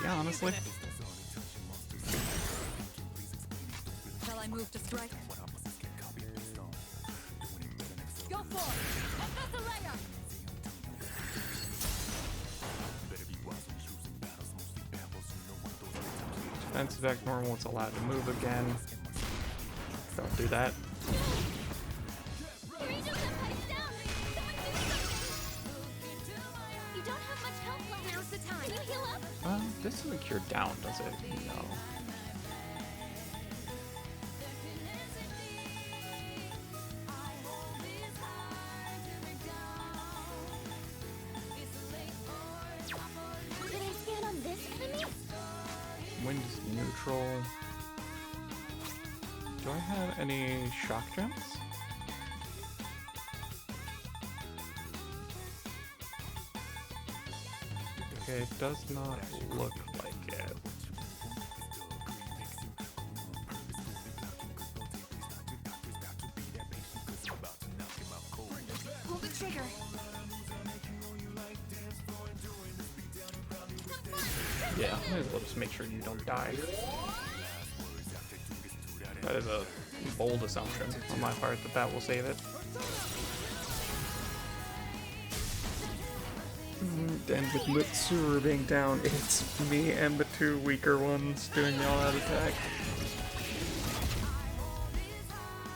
Speaker 1: Yeah, honestly.
Speaker 4: Shall I move to strike? Go for it! Professor
Speaker 1: Defense back normal, it's allowed to move again. Don't do that.
Speaker 12: You don't have much health left. Now's the time. Can you heal up?
Speaker 1: This doesn't cure down, does it? No.
Speaker 2: Did I stand on this enemy?
Speaker 1: Wind is neutral. Do I have any shock gems? Okay, it does not look like it.
Speaker 12: Pull the trigger.
Speaker 1: Yeah, might as well just make sure you don't die. That is a bold assumption on my part that that will save it. And with Mitsuru being down, it's me and the two weaker ones doing the all-out attack.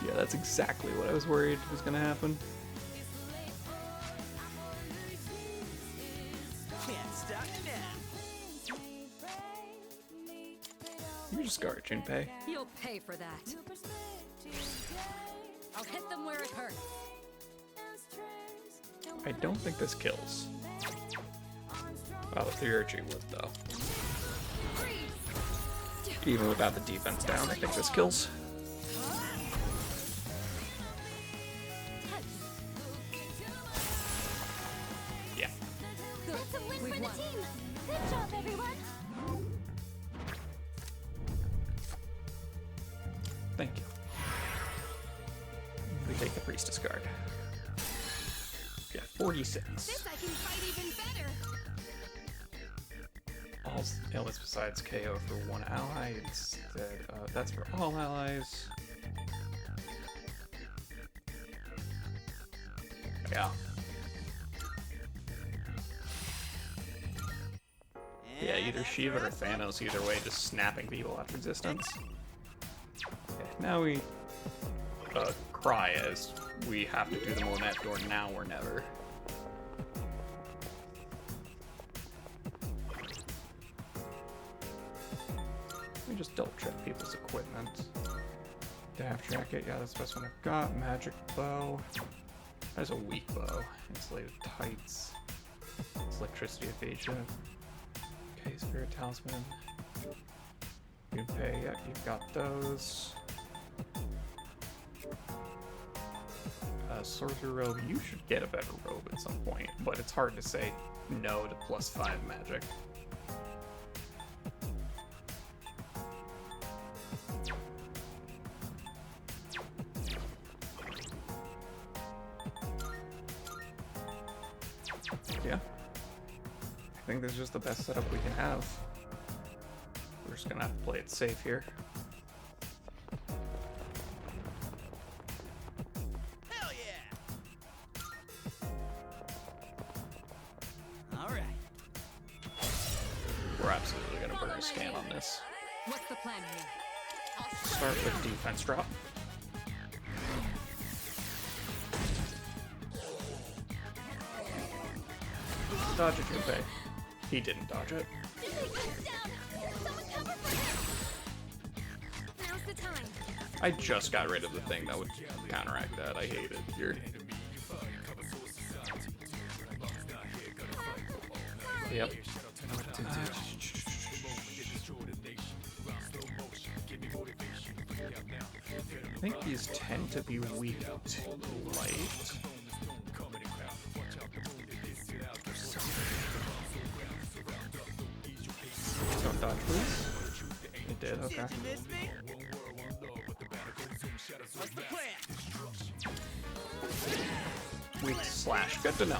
Speaker 1: Yeah, that's exactly what I was worried was gonna happen.
Speaker 6: Can't stop now.
Speaker 1: You just guard Junpei.
Speaker 4: You'll pay for that. I'll hit them where it hurts.
Speaker 1: I don't think this kills. Oh, the Theurgy would, though. Even without the defense down, I think this kills. Yeah.
Speaker 2: That's a win for the team. Good job, everyone.
Speaker 1: Thank you. We take the Priestess card. Yeah, 46.
Speaker 12: This I can fight even better.
Speaker 1: All elements besides KO for one ally instead. That's for all allies. Yeah. Yeah, either Shiva or Thanos, either way, just snapping people at resistance. Okay, now we cry as we have to do them on that door now or never. Let me just double check people's equipment. Daft jacket, yeah, that's the best one I've got. Magic bow. That's a weak bow. Insulated tights. It's electricity evasion. Okay, spirit talisman. Junpei, yeah, you've got those. Sorcerer robe, you should get a better robe at some point, but it's hard to say no to +5 magic. Yeah. I think this is just the best setup we can have. We're just gonna have to play it safe here.
Speaker 6: Hell yeah! All right.
Speaker 1: We're absolutely gonna burn a scan on this.
Speaker 4: What's the plan here?
Speaker 1: Start with defense drop. Dodge it, Junpei. He didn't dodge it.
Speaker 12: Now's the time.
Speaker 1: I just got rid of the thing that would counteract that. I hate it here. Yep. I think these tend to be weak to light. Don't dodge, please. It did, okay. Weak slash, good to know.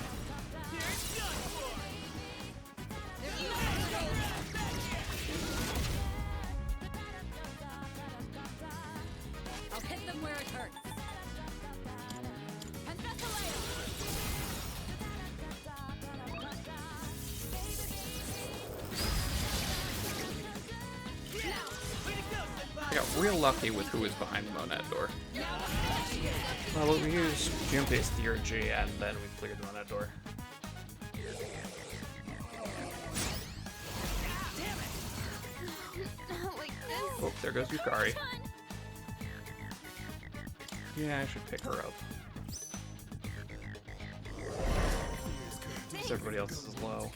Speaker 4: I'll hit them where it hurts.
Speaker 1: I got real lucky with who was behind the Monad door. Well, we used Junpei's theurgy and then we cleared the Monad door. Oh, there goes Yukari. Yeah, I should pick her up. Because everybody else is low.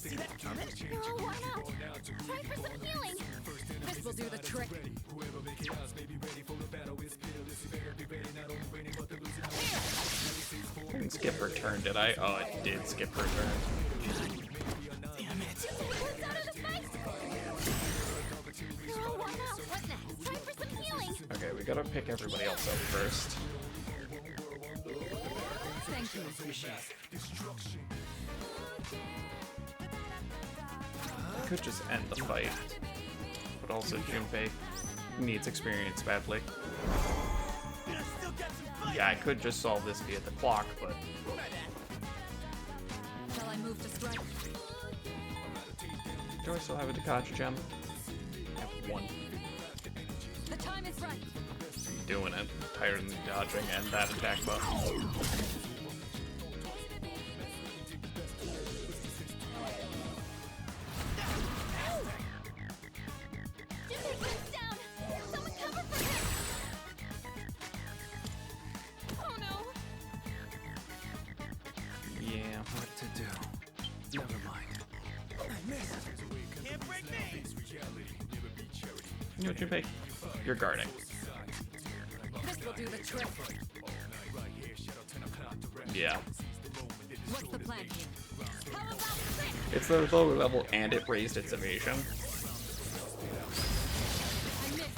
Speaker 12: No, why not? Try for some healing.
Speaker 4: This will do the trick.
Speaker 1: I didn't skip return, did I? Oh, it did skip return.
Speaker 6: Damn it.
Speaker 12: No, why not? What next? Try for some healing.
Speaker 1: Okay, we gotta pick everybody else up first.
Speaker 4: Thank you.
Speaker 1: I could just end the fight. But also Junpei needs experience badly. Yeah, I could just solve this via the clock, but...
Speaker 4: Shall I move to strike?
Speaker 1: Do I still have a Dakachi gem? I have one.
Speaker 4: The time is right.
Speaker 1: Doing it. Tired of dodging and that attack button. Yeah.
Speaker 14: What to do? Never mind.
Speaker 6: Can't break me!
Speaker 1: You know what, Junpei? You're guarding.
Speaker 4: This will do the trick.
Speaker 1: Yeah.
Speaker 4: What's the plan here? How about trick?
Speaker 1: It's the lower level and it raised its evasion.
Speaker 4: I missed.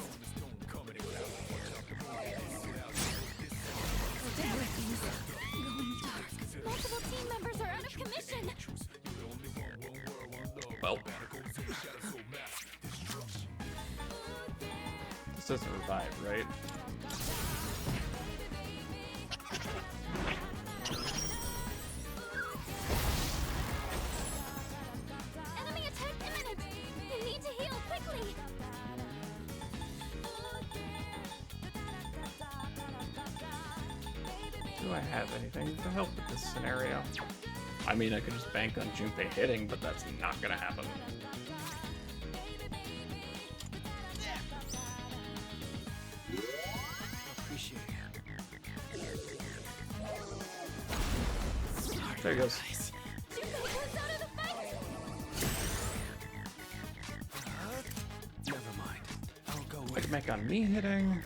Speaker 4: Everything's going dark.
Speaker 12: Multiple team members are out of commission.
Speaker 1: Well. This doesn't revive, right?
Speaker 12: Enemy attack imminent. You need to heal quickly.
Speaker 1: Do I have anything to help with this scenario? I mean, I could just bank on Junpei hitting, but that's not gonna happen.
Speaker 14: Appreciate it.
Speaker 1: There he goes.
Speaker 14: Never mind. I'll go
Speaker 1: I
Speaker 14: with
Speaker 1: can bank on me hitting.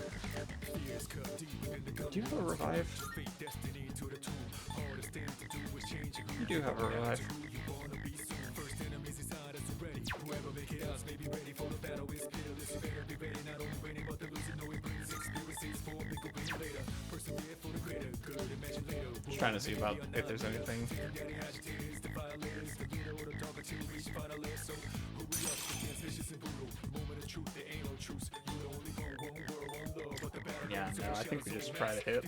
Speaker 1: Do you have a revive? You do have a revive. Just trying to see about if there's anything. Yeah, no, I think we just try to hit.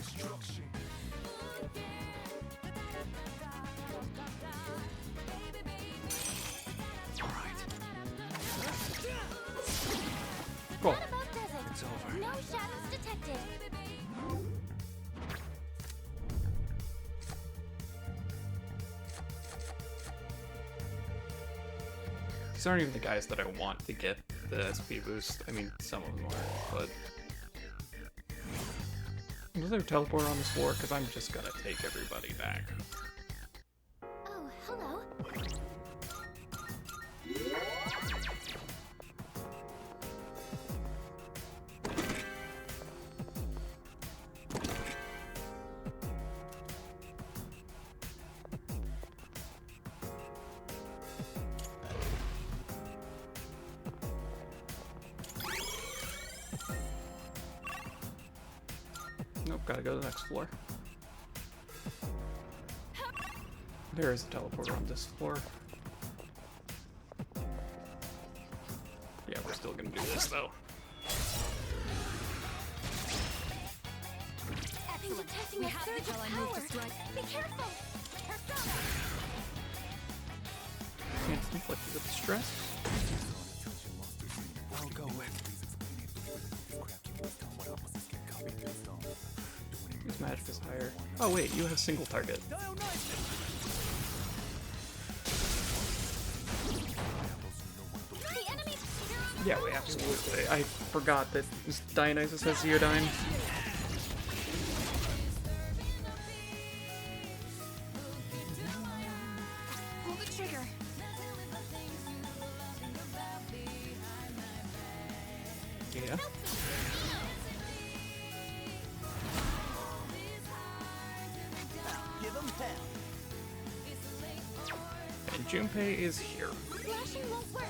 Speaker 1: Cool.
Speaker 2: What about desert?
Speaker 14: It's over.
Speaker 2: No shadows detected.
Speaker 1: These aren't even the guys that I want to get the SP boost. I mean, some of them are, but... Is there a teleporter on this floor? Because I'm just gonna take everybody back.
Speaker 2: Oh, hello.
Speaker 1: Nope, gotta go to the next floor. There is a teleporter on this floor. Yeah, we're still gonna do this though.
Speaker 2: I'm detecting a surge of power. Be careful. Persona.
Speaker 1: Can't inflict with stress.
Speaker 5: I'll go with.
Speaker 1: His magic is higher. Oh wait, you have single target. Yeah, we absolutely. I forgot that Dionysus has Zeodyne.
Speaker 12: Pull the trigger.
Speaker 1: Yeah.
Speaker 6: Give him hell.
Speaker 1: And Junpei is here.
Speaker 2: Flashing won't work.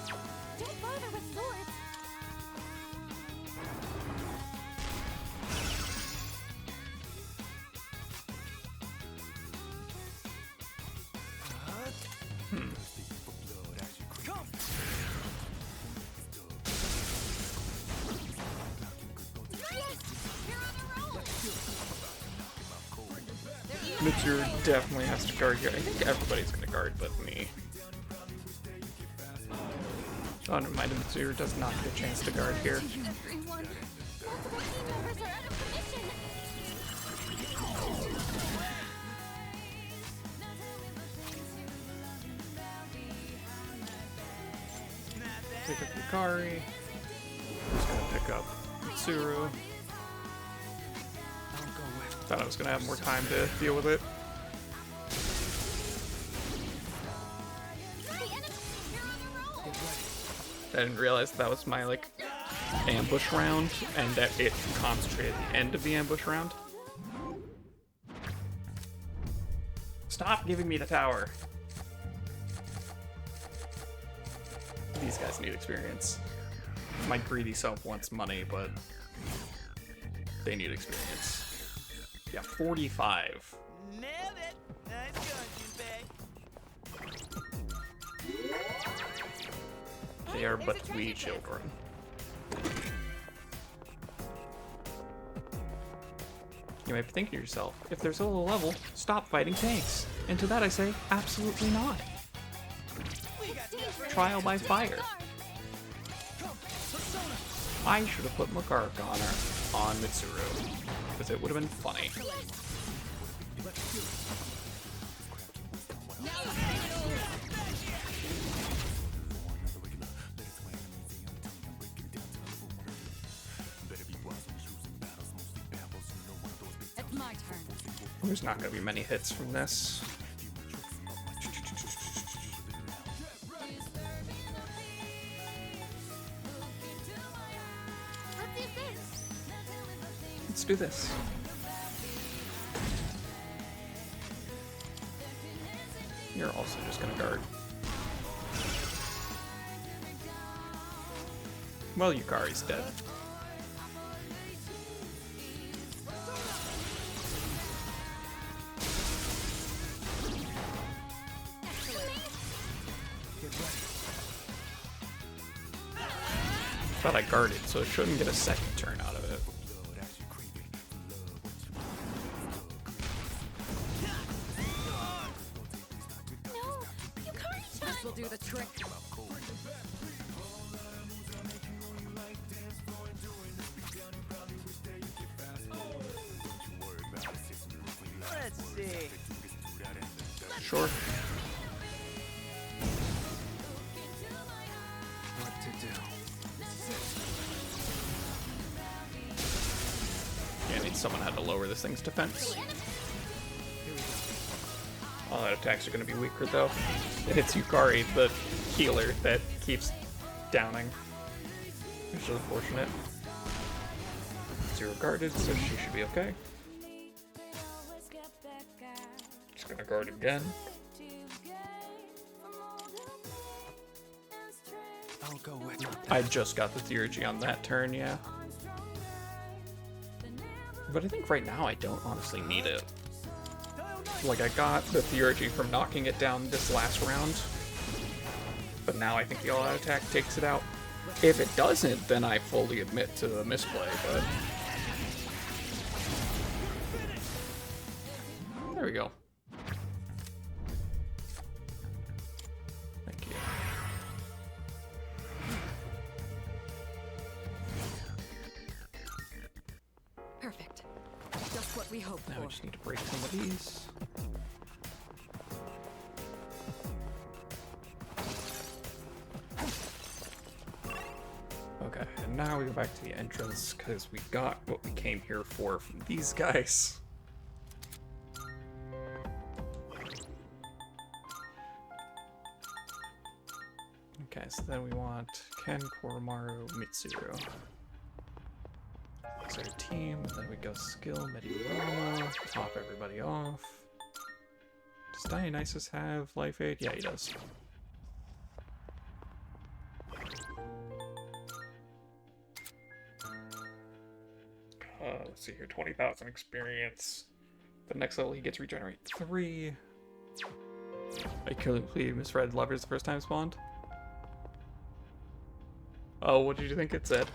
Speaker 2: Don't bother with swords.
Speaker 1: Mitsuru definitely has to guard here. I think everybody's gonna guard but me. Oh, never mind, Mitsuru does not get a chance to guard here.
Speaker 2: Everyone. Multiple team members are out of commission.
Speaker 1: Pick up Yukari. Just gonna pick up Mitsuru. Thought I was gonna have more time to deal with it. I didn't realize that was my like ambush round, and that it concentrated at the end of the ambush round. Stop giving me the tower. These guys need experience. My greedy self wants money, but they need experience. Yeah, 45.
Speaker 6: Nailed it. Nice going, Junpei.
Speaker 1: They are but wee children. You might be thinking to yourself, if there's a low level, stop fighting tanks. And to that I say, absolutely not. Trial by fire. I should have put Makark on Mitsuru, because it would have been funny.
Speaker 4: It's my turn.
Speaker 1: There's not going to be many hits from this. Let's do this. You're also just gonna guard. Well, Yukari's dead. thought I guarded, so it shouldn't get a second turn out of it.
Speaker 4: This will do the trick.
Speaker 6: Let's see.
Speaker 1: Sure.
Speaker 14: What to do?
Speaker 1: Yeah, I mean, someone had to lower this thing's defense. All that attacks are going to be weaker, though. It hits Yukari, the healer, that keeps downing. Which is unfortunate. 0 guarded, so she should be okay. Just gonna guard again.
Speaker 5: I'll go with
Speaker 1: I just got the Theurgy on that turn, yeah. But I think right now I don't honestly need it. Like, I got the Theurgy from knocking it down this last round. But now I think the all-out attack takes it out. If it doesn't, then I fully admit to the misplay, but... There we go. Thank you.
Speaker 4: Perfect. Just what we hoped
Speaker 1: Now
Speaker 4: for.
Speaker 1: we just need to break some of these. Okay, and now we go back to the entrance, because we got what we came here for from these guys. Okay, so then we want Ken, Koromaru, Mitsuru. That's our team, and then we go skill, Medirama, top everybody off. Does Dionysus have life aid? Yeah, he does. Let's see here, 20,000 experience. The next level he gets regenerate 3. I completely misread lovers the first time spawned. Oh, what did you think it said?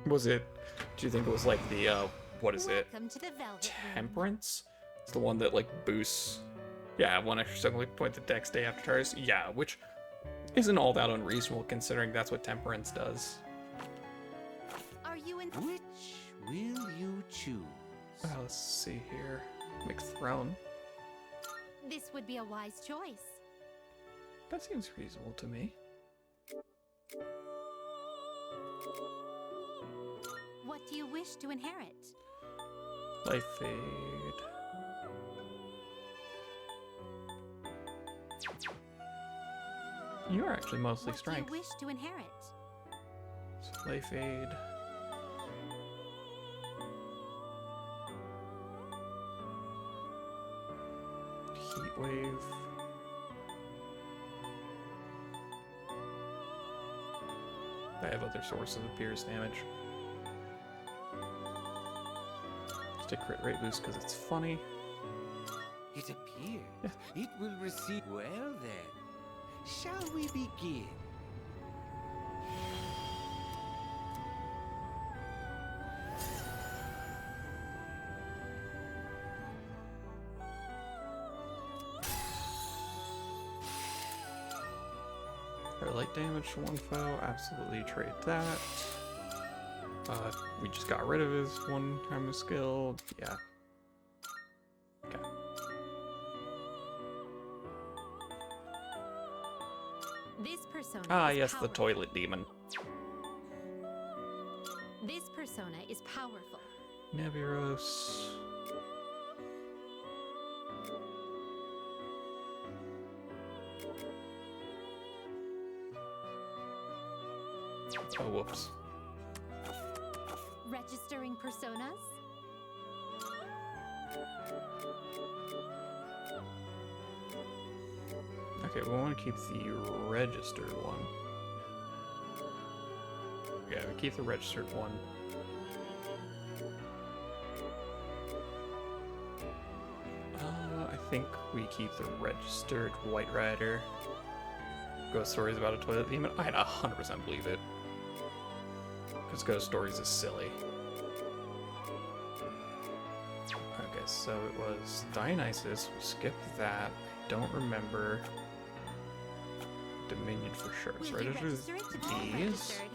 Speaker 1: Was it, do you think it was like the, what is it?
Speaker 2: Welcome to the Velvet Room.
Speaker 1: Temperance? It's the one that like boosts, yeah, 1 extra second point the dex day after Tartarus. Yeah, which isn't all that unreasonable considering that's what Temperance does.
Speaker 2: Are you in?
Speaker 5: Which will you choose?
Speaker 1: Let's see here. McThrone.
Speaker 2: This would be a wise choice.
Speaker 1: That seems reasonable to me.
Speaker 2: What do you wish to inherit?
Speaker 1: Life fade. You are actually mostly
Speaker 2: What
Speaker 1: strength.
Speaker 2: do you wish to inherit?
Speaker 1: So life aid. Heat wave. I have other sources of pierce damage. Just a crit rate boost because it's funny.
Speaker 15: It appears it will receive. Well then, shall we begin?
Speaker 1: Or light damage to one foe, absolutely trade that. We just got rid of his one time of skill, yeah. Okay.
Speaker 2: This persona.
Speaker 1: Ah,
Speaker 2: is
Speaker 1: yes, the
Speaker 2: powerful.
Speaker 1: toilet demon.
Speaker 2: This persona is powerful.
Speaker 1: Neburos. Oh, whoops.
Speaker 2: Registering personas.
Speaker 1: Okay, we want to keep the registered one. Yeah, we keep the registered one. I think we keep the registered White Rider. ghost stories about a toilet demon, I'd 100% believe it. Because ghost stories is silly. Okay, so it was Dionysus. We skipped that. I don't remember Dominion for sure.
Speaker 2: Will
Speaker 1: So
Speaker 2: you
Speaker 1: I just
Speaker 2: register it to be
Speaker 1: these.
Speaker 2: registered?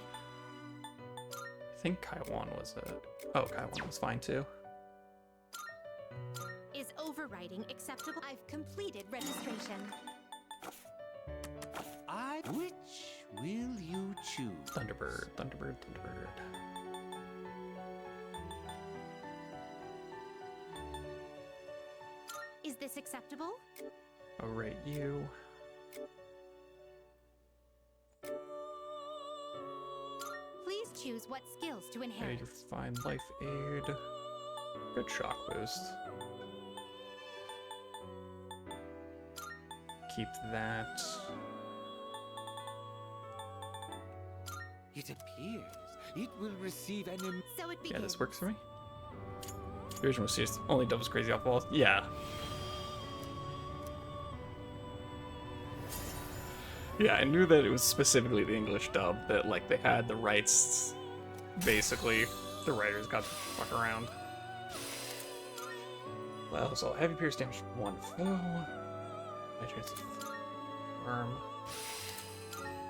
Speaker 1: I think Kaiwan was a... Oh, Kaiwan was fine too.
Speaker 2: Is overriding acceptable? I've completed registration.
Speaker 15: Which will you choose?
Speaker 1: Thunderbird, Thunderbird, Thunderbird.
Speaker 2: Is this acceptable?
Speaker 1: Oh, right, you.
Speaker 2: Please choose what skills to
Speaker 1: Yeah,
Speaker 2: inherit.
Speaker 1: you're fine. Life aid. Good shock boost. Keep that.
Speaker 15: It appears it will receive an
Speaker 2: So it
Speaker 1: Yeah,
Speaker 2: begins.
Speaker 1: this works for me. Vision was serious. Only doubles crazy off walls. Yeah. Yeah, I knew that it was specifically the English dub that, like, they had the rights. Basically, the writers got to fuck around. Well, so heavy pierce damage 1 foe. My chance of worm.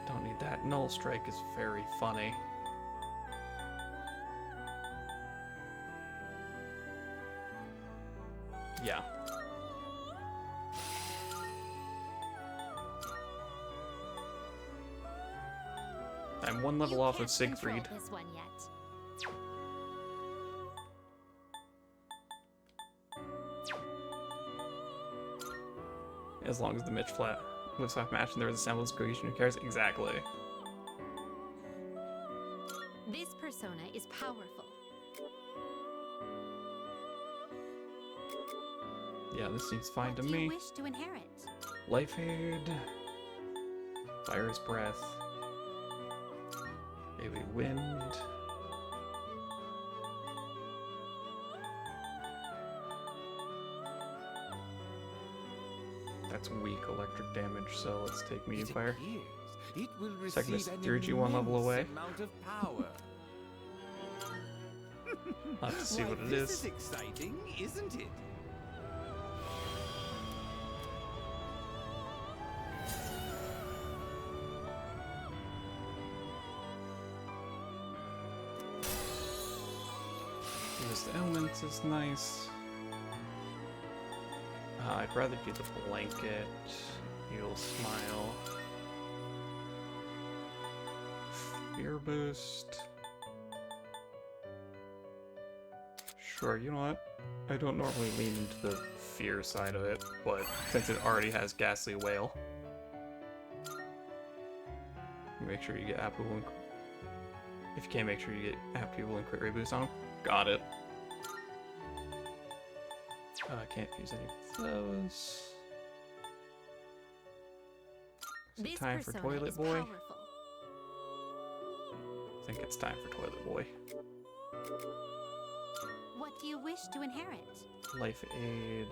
Speaker 1: Don't need that. Null strike is very funny. Yeah. I'm one level off of Siegfried.
Speaker 2: This one yet.
Speaker 1: As long as the Mitch flat looks off match and there is a semblance of cohesion, who cares? Exactly.
Speaker 2: This persona is powerful.
Speaker 1: Yeah, this seems fine to
Speaker 2: What do
Speaker 1: me.
Speaker 2: you wish to inherit?
Speaker 1: Life aid. Fire's breath. Maybe wind. That's weak electric damage, so let's take medium fire.
Speaker 15: It will
Speaker 1: Second is
Speaker 15: receive an
Speaker 1: 3G one level
Speaker 15: immense
Speaker 1: away.
Speaker 15: amount of power.
Speaker 1: I'll have to see
Speaker 15: Why,
Speaker 1: what it
Speaker 15: this
Speaker 1: is.
Speaker 15: exciting, isn't it?
Speaker 1: Resist elements is nice. I'd rather do the blanket. Heal smile. Fear boost. Sure, you know what? I don't normally lean into the fear side of it, but since it already has Ghastly Whale, make sure you get Apu and if you can't, make sure you get Apu and crit rate boost on them. Got it. I can't use any of those. Is it time for Toilet Boy?
Speaker 2: Powerful.
Speaker 1: I think it's time for Toilet Boy.
Speaker 2: What do you wish to inherit?
Speaker 1: Life aid.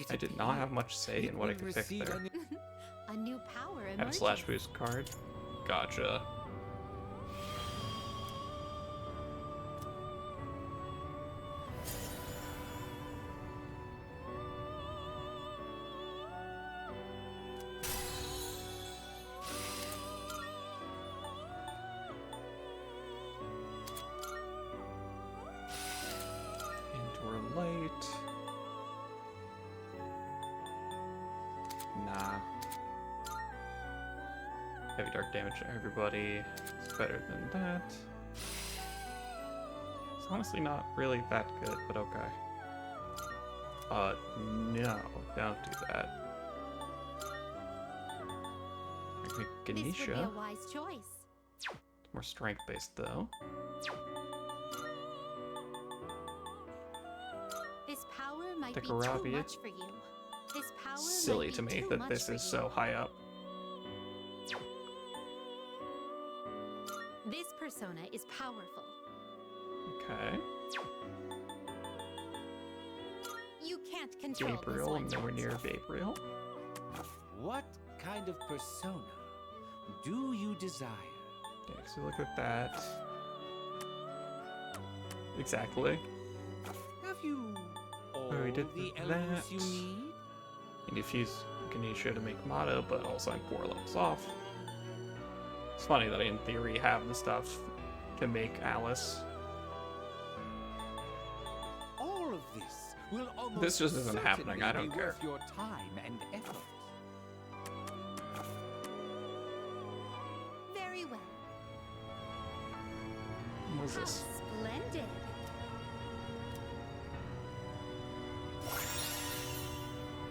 Speaker 1: I did not have much say in what I could pick there.
Speaker 2: A new power
Speaker 1: Have a
Speaker 2: emerges.
Speaker 1: slash boost card. Gotcha. Endure light. Nah. Heavy dark damage to everybody. It's better than that. It's honestly not really that good, but okay. No, don't do that. I think
Speaker 2: This would be a
Speaker 1: Ganesha.
Speaker 2: wise choice.
Speaker 1: More strength based though.
Speaker 2: This power might be too
Speaker 1: Dekarabia.
Speaker 2: much for you. This power
Speaker 1: Silly
Speaker 2: might
Speaker 1: to
Speaker 2: be
Speaker 1: me
Speaker 2: too
Speaker 1: that
Speaker 2: much
Speaker 1: this
Speaker 2: for
Speaker 1: is
Speaker 2: you.
Speaker 1: so high up.
Speaker 2: This persona is powerful.
Speaker 1: Okay.
Speaker 13: You can't control
Speaker 1: Gabriel, I'm
Speaker 13: this
Speaker 1: nowhere
Speaker 13: one.
Speaker 1: near Gabriel.
Speaker 15: What kind of persona do you desire?
Speaker 1: Okay, so look at that. Exactly.
Speaker 15: Have you all
Speaker 1: Oh, we did
Speaker 15: the
Speaker 1: that.
Speaker 15: elements you need?
Speaker 1: And if he's Ganesha to make Mata, but also I'm 4 levels off. It's funny that I, in theory, have the stuff to make Alice.
Speaker 15: All of this will almost
Speaker 1: This just isn't happening, I
Speaker 15: certainly
Speaker 1: don't
Speaker 15: be
Speaker 1: care.
Speaker 15: worth your time and effort.
Speaker 2: Very well.
Speaker 1: What is this?
Speaker 2: Splendid.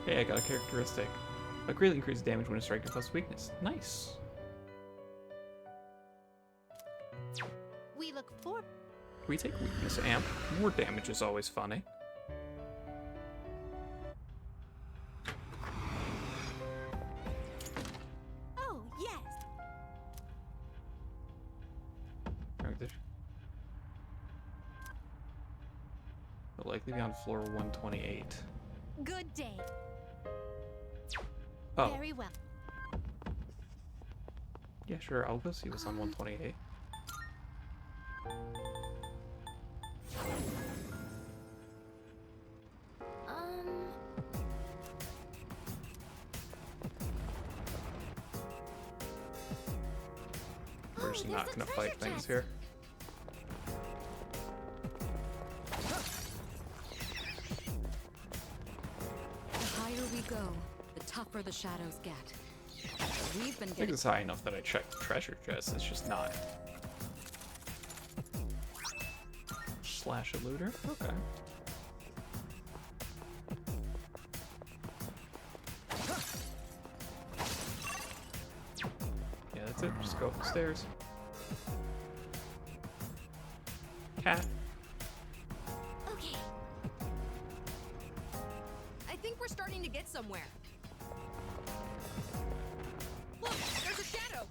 Speaker 1: Hey, I got a characteristic. A greatly increased damage when a striker plus weakness. Nice.
Speaker 13: We look for.
Speaker 1: We take weakness amp. More damage is always funny.
Speaker 2: Oh, yes.
Speaker 1: Will likely be on floor 128.
Speaker 2: Good day.
Speaker 1: Oh,
Speaker 13: Very well.
Speaker 1: yeah, sure. I'll go see what's on 128. We're just not gonna fight things here.
Speaker 4: The higher we go, the tougher the shadows get. We've been
Speaker 1: I think
Speaker 4: getting
Speaker 1: it's high enough that I checked treasure chests. It's just not. Slash a looter? Okay. Yeah, that's it. Just go up the stairs. Cat.
Speaker 2: Okay.
Speaker 10: I think we're starting to get somewhere. Look, there's a shadow.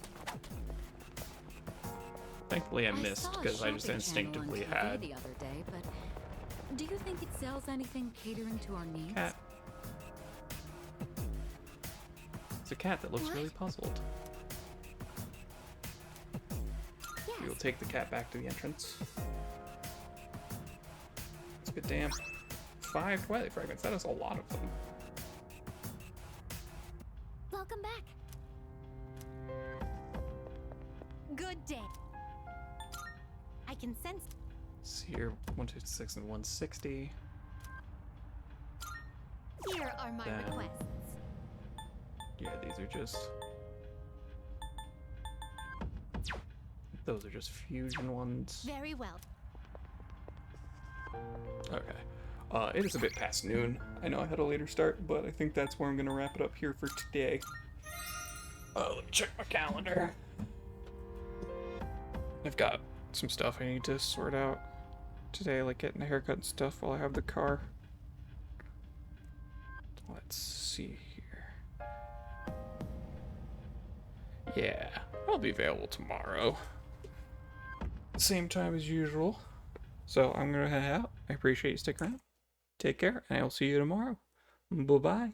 Speaker 1: Thankfully I missed
Speaker 4: saw a
Speaker 1: because I just
Speaker 4: shopping
Speaker 1: instinctively
Speaker 4: channel on TV
Speaker 1: had
Speaker 4: the other day, but do you think it sells anything catering to our needs?
Speaker 1: cat. It's a cat that looks really puzzled. We will take the cat back to the entrance. It's a bit damp. 5 Twilight Fragments. That is a lot of them.
Speaker 2: Welcome back. Good day. I can sense.
Speaker 1: See here, 156 and 160.
Speaker 2: Here are my
Speaker 1: Then-
Speaker 2: requests.
Speaker 1: Yeah, these are just... Those are just fusion ones.
Speaker 2: Very well.
Speaker 1: Okay. It is a bit past noon. I know I had a later start, but I think that's where I'm gonna wrap it up here for today. Let me check my calendar. I've got some stuff I need to sort out today, like getting a haircut and stuff while I have the car. Let's see here. Yeah, I'll be available tomorrow. Same time as usual. So I'm gonna head out. I appreciate you sticking around. Take care, and I will see you tomorrow. Bye-bye.